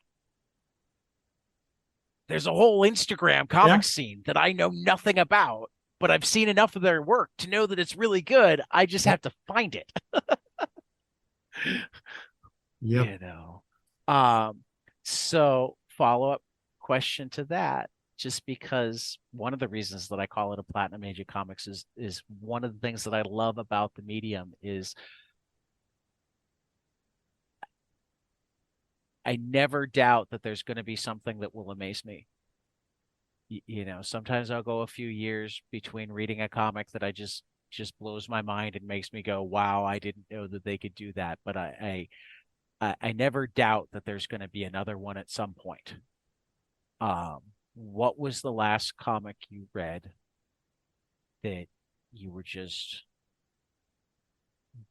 There's a whole Instagram comic scene that I know nothing about. but I've seen enough of their work to know that it's really good. I just have to find it. Yep. You know. So follow-up question to that, just because one of the reasons that I call it a Platinum Age of Comics is one of the things that I love about the medium is I never doubt that there's going to be something that will amaze me. You know, sometimes I'll go a few years between reading a comic that I just blows my mind and makes me go, wow, I didn't know that they could do that. But I never doubt that there's going to be another one at some point. What was the last comic you read that you were just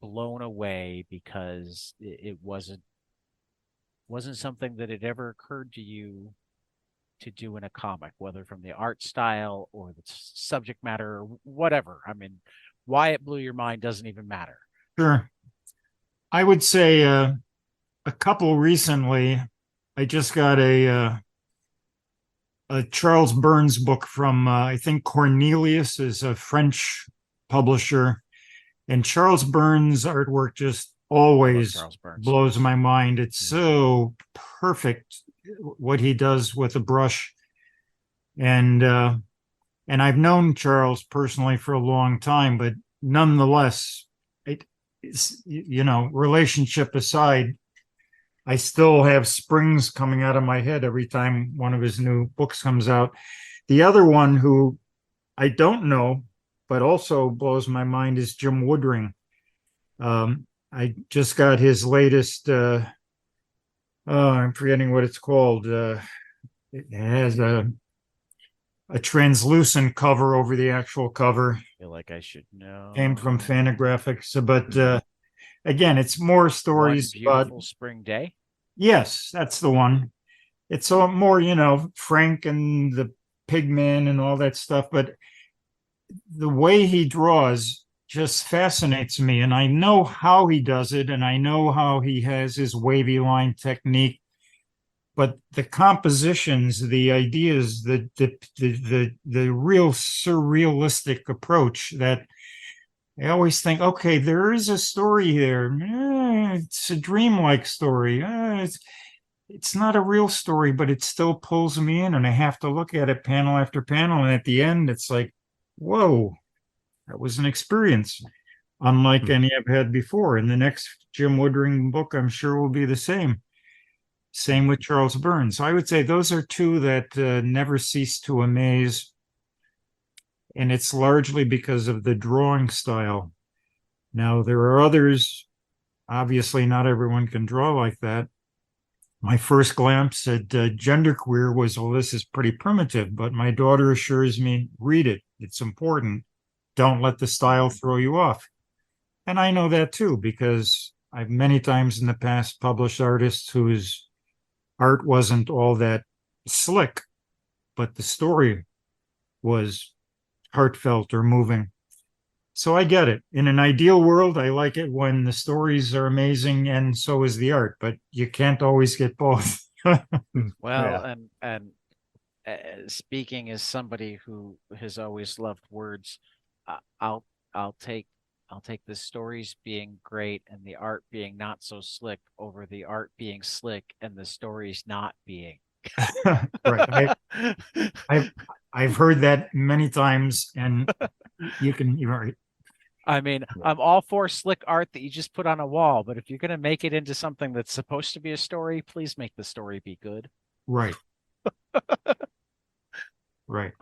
blown away because it wasn't something that had ever occurred to you to do in a comic, whether from the art style or the subject matter or whatever? I mean, why it blew your mind doesn't even matter. Sure. I would say a couple recently. I just got a Charles Burns book from I think Cornelius is a French publisher, and Charles Burns' artwork just always blows my mind. It's so perfect what he does with a brush, and I've known Charles personally for a long time, but nonetheless, it's, you know, relationship aside, I still have springs coming out of my head every time one of his new books comes out. The other one who I don't know, but also blows my mind is Jim Woodring. I just got his latest, I'm forgetting what it's called. It has a translucent cover over the actual cover. I feel like I should know. Came from Fantagraphics, but again, it's more stories. One Beautiful Spring Day. Yes, that's the one. It's a more, you know, Frank and the Pigman and all that stuff, but the way he draws just fascinates me, and I know how he does it, and I know how he has his wavy line technique, but the compositions, the ideas, the real surrealistic approach that I always think, okay, there is a story here. It's a dreamlike story. It's not a real story, but it still pulls me in, and I have to look at it panel after panel. And at the end, it's like, whoa, that was an experience unlike any I've had before. And the next Jim Woodring book, I'm sure, will be the same. Same with Charles Burns. So I would say those are two that never cease to amaze. And it's largely because of the drawing style. Now, there are others. Obviously, not everyone can draw like that. My first glance at genderqueer was, well, this is pretty primitive, but my daughter assures me, read it. It's important. Don't let the style throw you off. And I know that too, because I've many times in the past published artists whose art wasn't all that slick, but the story was heartfelt or moving. So I get it. In an ideal world, I like it when the stories are amazing and so is the art, but you can't always get both. Well, and speaking as somebody who has always loved words, I'll take the stories being great and the art being not so slick over the art being slick and the stories not being. Right. I've heard that many times, and you're right. I mean, I'm all for slick art that you just put on a wall, but if you're going to make it into something that's supposed to be a story, please make the story be good. Right. Right.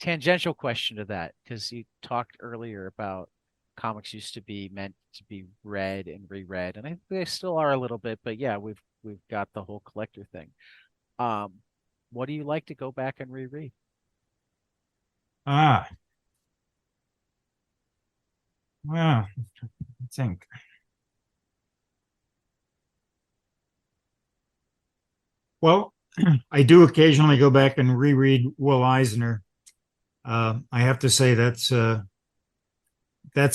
Tangential question to that, because you talked earlier about comics used to be meant to be read and reread, and I think they still are a little bit, but yeah, we've got the whole collector thing. What do you like to go back and reread? Well, I think. Well, I do occasionally go back and reread Will Eisner. I have to say that's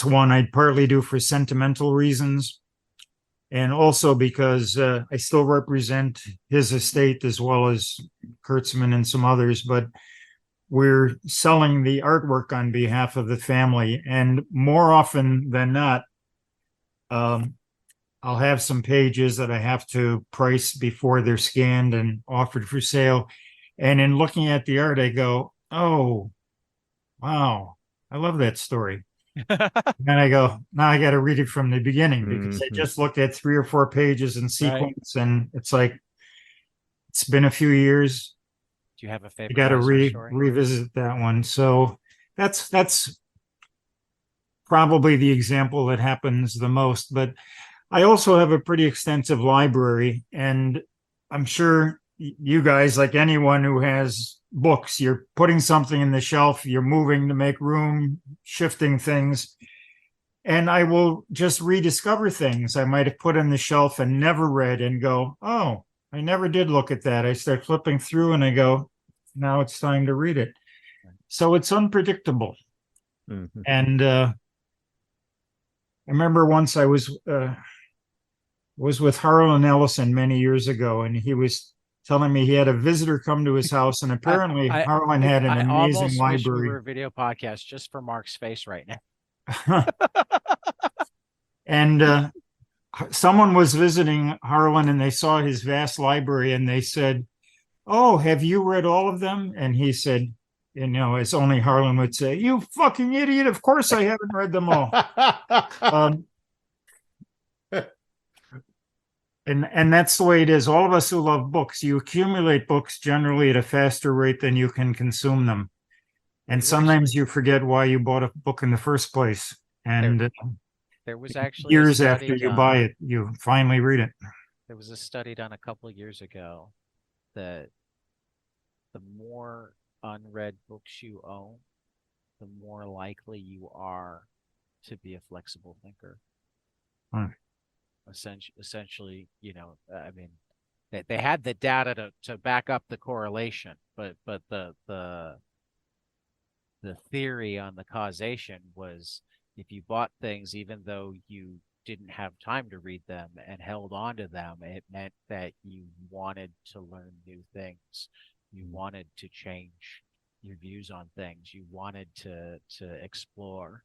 one I'd partly do for sentimental reasons, and also because I still represent his estate as well as Kurtzman and some others. But we're selling the artwork on behalf of the family. And more often than not, I'll have some pages that I have to price before they're scanned and offered for sale. And in looking at the art, I go, oh, wow, I love that story. And I go, now I got to read it from the beginning because I just looked at 3 or 4 pages in sequence, and it's like, it's been a few years. Do you have a You favorite got to story? revisit that one. So that's probably the example that happens the most. But I also have a pretty extensive library, and I'm sure you guys, like anyone who has books, you're putting something in the shelf, you're moving to make room, shifting things. And I will just rediscover things I might have put on the shelf and never read and go, oh, I never did look at that. I start flipping through and I go, now it's time to read it. So it's unpredictable. And I remember once I was with Harlan Ellison many years ago, and he was telling me he had a visitor come to his house, and apparently Harlan had an amazing library. Wish we were a video podcast just for Mark's face right now. And someone was visiting Harlan, and they saw his vast library, and they said, oh, have you read all of them? And he said, as only Harlan would say, you fucking idiot, of course I haven't read them all. And that's the way it is. All of us who love books, you accumulate books generally at a faster rate than you can consume them. And sometimes you forget why you bought a book in the first place. And there was actually years after you buy it, you finally read it. There was a study done a couple of years ago that the more unread books you own, the more likely you are to be a flexible thinker. Essentially, I mean, they had the data to back up the correlation, but the theory on the causation was if you bought things even though you didn't have time to read them and held on to them, it meant that you wanted to learn new things. You wanted to change your views on things. You wanted to explore.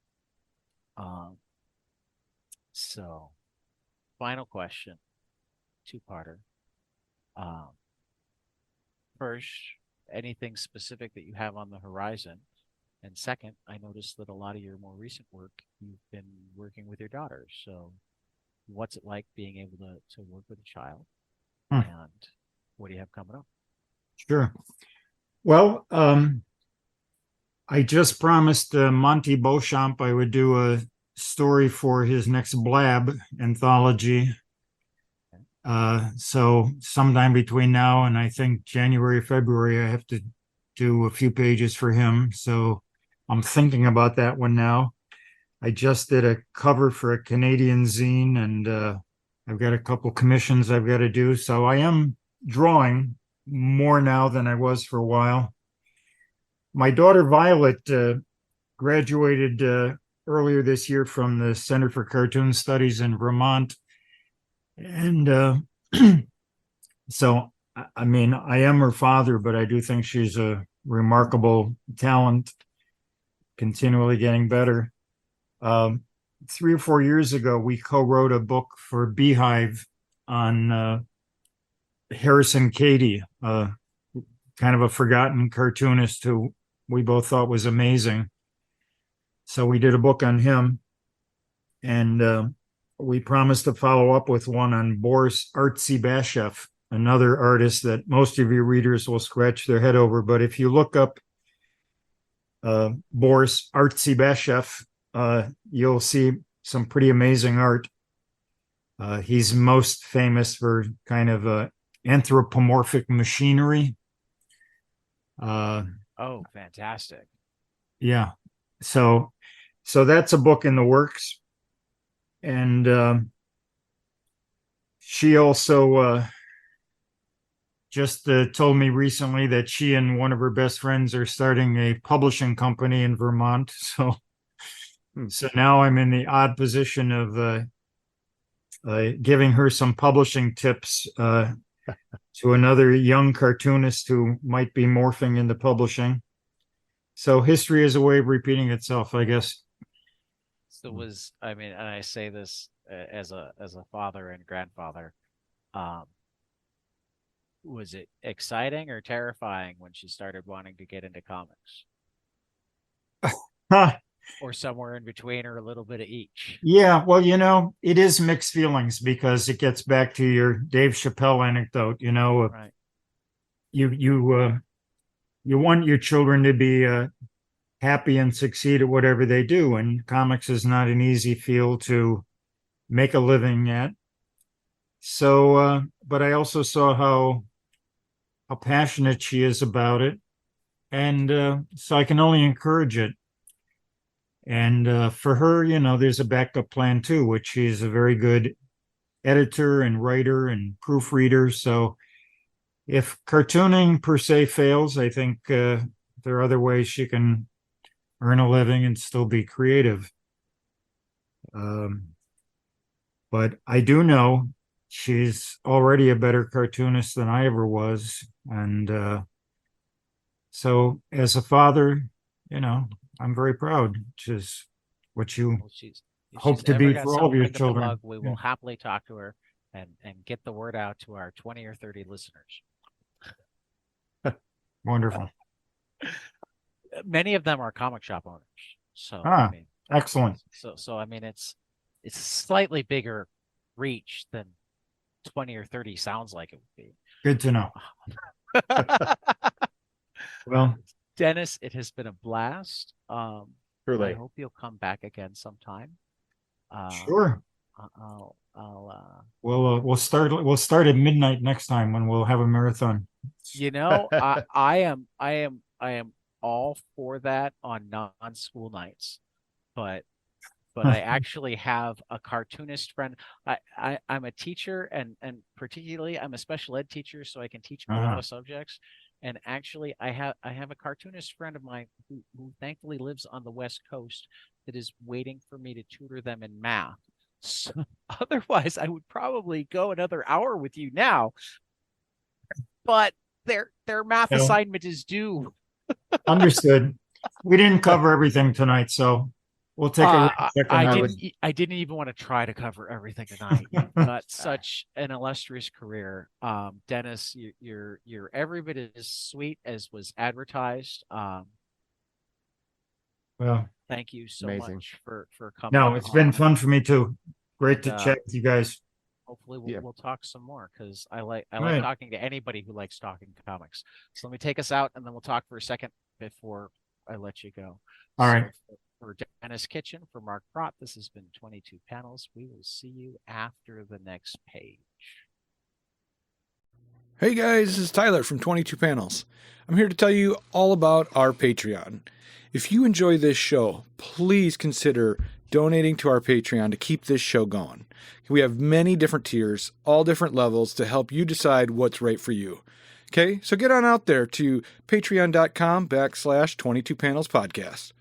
So final question, 2-parter. First, anything specific that you have on the horizon? And second, I noticed that a lot of your more recent work, you've been working with your daughter. So what's it like being able to work with a child? And what do you have coming up? Sure. Well, I just promised Monty Beauchamp I would do a story for his next Blab anthology. So sometime between now and I think January, February, I have to do a few pages for him. So I'm thinking about that one now. I just did a cover for a Canadian zine, and I've got a couple commissions I've got to do. So I am drawing more now than I was for a while. My daughter Violet graduated earlier this year from the Center for Cartoon Studies in Vermont. And so, I mean, I am her father, but I do think she's a remarkable talent, continually getting better. 3 or 4 years ago, we co-wrote a book for Beehive on Harrison Cady, kind of a forgotten cartoonist who we both thought was amazing. So we did a book on him, and we promised to follow up with one on Boris Artsy-Bashev, another artist that most of your readers will scratch their head over. But if you look up Boris Artsy-Bashev, you'll see some pretty amazing art. He's most famous for kind of anthropomorphic machinery. Oh, fantastic. Yeah. So that's a book in the works. And she also just told me recently that she and one of her best friends are starting a publishing company in Vermont. So now I'm in the odd position of giving her some publishing tips to another young cartoonist who might be morphing into publishing. So history is a way of repeating itself, I guess. So I mean, and I say this as a father and grandfather, um, was it exciting or terrifying when she started wanting to get into comics, Huh. or somewhere in between, or a little bit of each? Yeah, well, it is mixed feelings because it gets back to your Dave Chappelle anecdote. Right. You want your children to be happy and succeed at whatever they do, and comics is not an easy field to make a living at. So, but I also saw how passionate she is about it, and so I can only encourage it. And for her, there's a backup plan too, which she's a very good editor and writer and proofreader. So if cartooning per se fails, I think there are other ways she can earn a living and still be creative. But I do know she's already a better cartoonist than I ever was. And so as a father, I'm very proud, which is what you Well, if hope she's to ever be got for all of something your to children. plug, we will happily talk to her and get the word out to our 20 or 30 listeners. Wonderful. Many of them are comic shop owners. So Ah, I mean, excellent. so I mean, it's slightly bigger reach than 20 or 30 sounds like it would be. Good to know. Well, Dennis, it has been a blast. I Truly. hope you'll come back again sometime. sure. I'll We'll start at midnight next time when we'll have a marathon. I am all for that on non-school nights, but I actually have a cartoonist friend. I'm a teacher, and particularly I'm a special ed teacher, so I can teach a lot of subjects. And actually, I have a cartoonist friend of mine who thankfully lives on the West Coast that is waiting for me to tutor them in math. So, otherwise, I would probably go another hour with you now, but their math assignment is due. Understood. We didn't cover everything tonight, so we'll take a second. I didn't even want to try to cover everything tonight. You've got such an illustrious career. Dennis, you're every bit as sweet as was advertised. Well, thank you so much for coming. No, it's been fun for me too. Great to chat with you guys. Hopefully we'll talk some more, because I like Right. talking to anybody who likes talking comics. So let me take us out, and then we'll talk for a second before I let you go. All right. For Denis Kitchen, for Mark Pracht, this has been 22 Panels. We will see you after the next page. Hey guys, this is Tyler from 22 Panels. I'm here to tell you all about our Patreon. If you enjoy this show, please consider donating to our Patreon to keep this show going. We have many different tiers, all different levels, to help you decide what's right for you. Okay, so get on out there to patreon.com/22 Panels Podcast.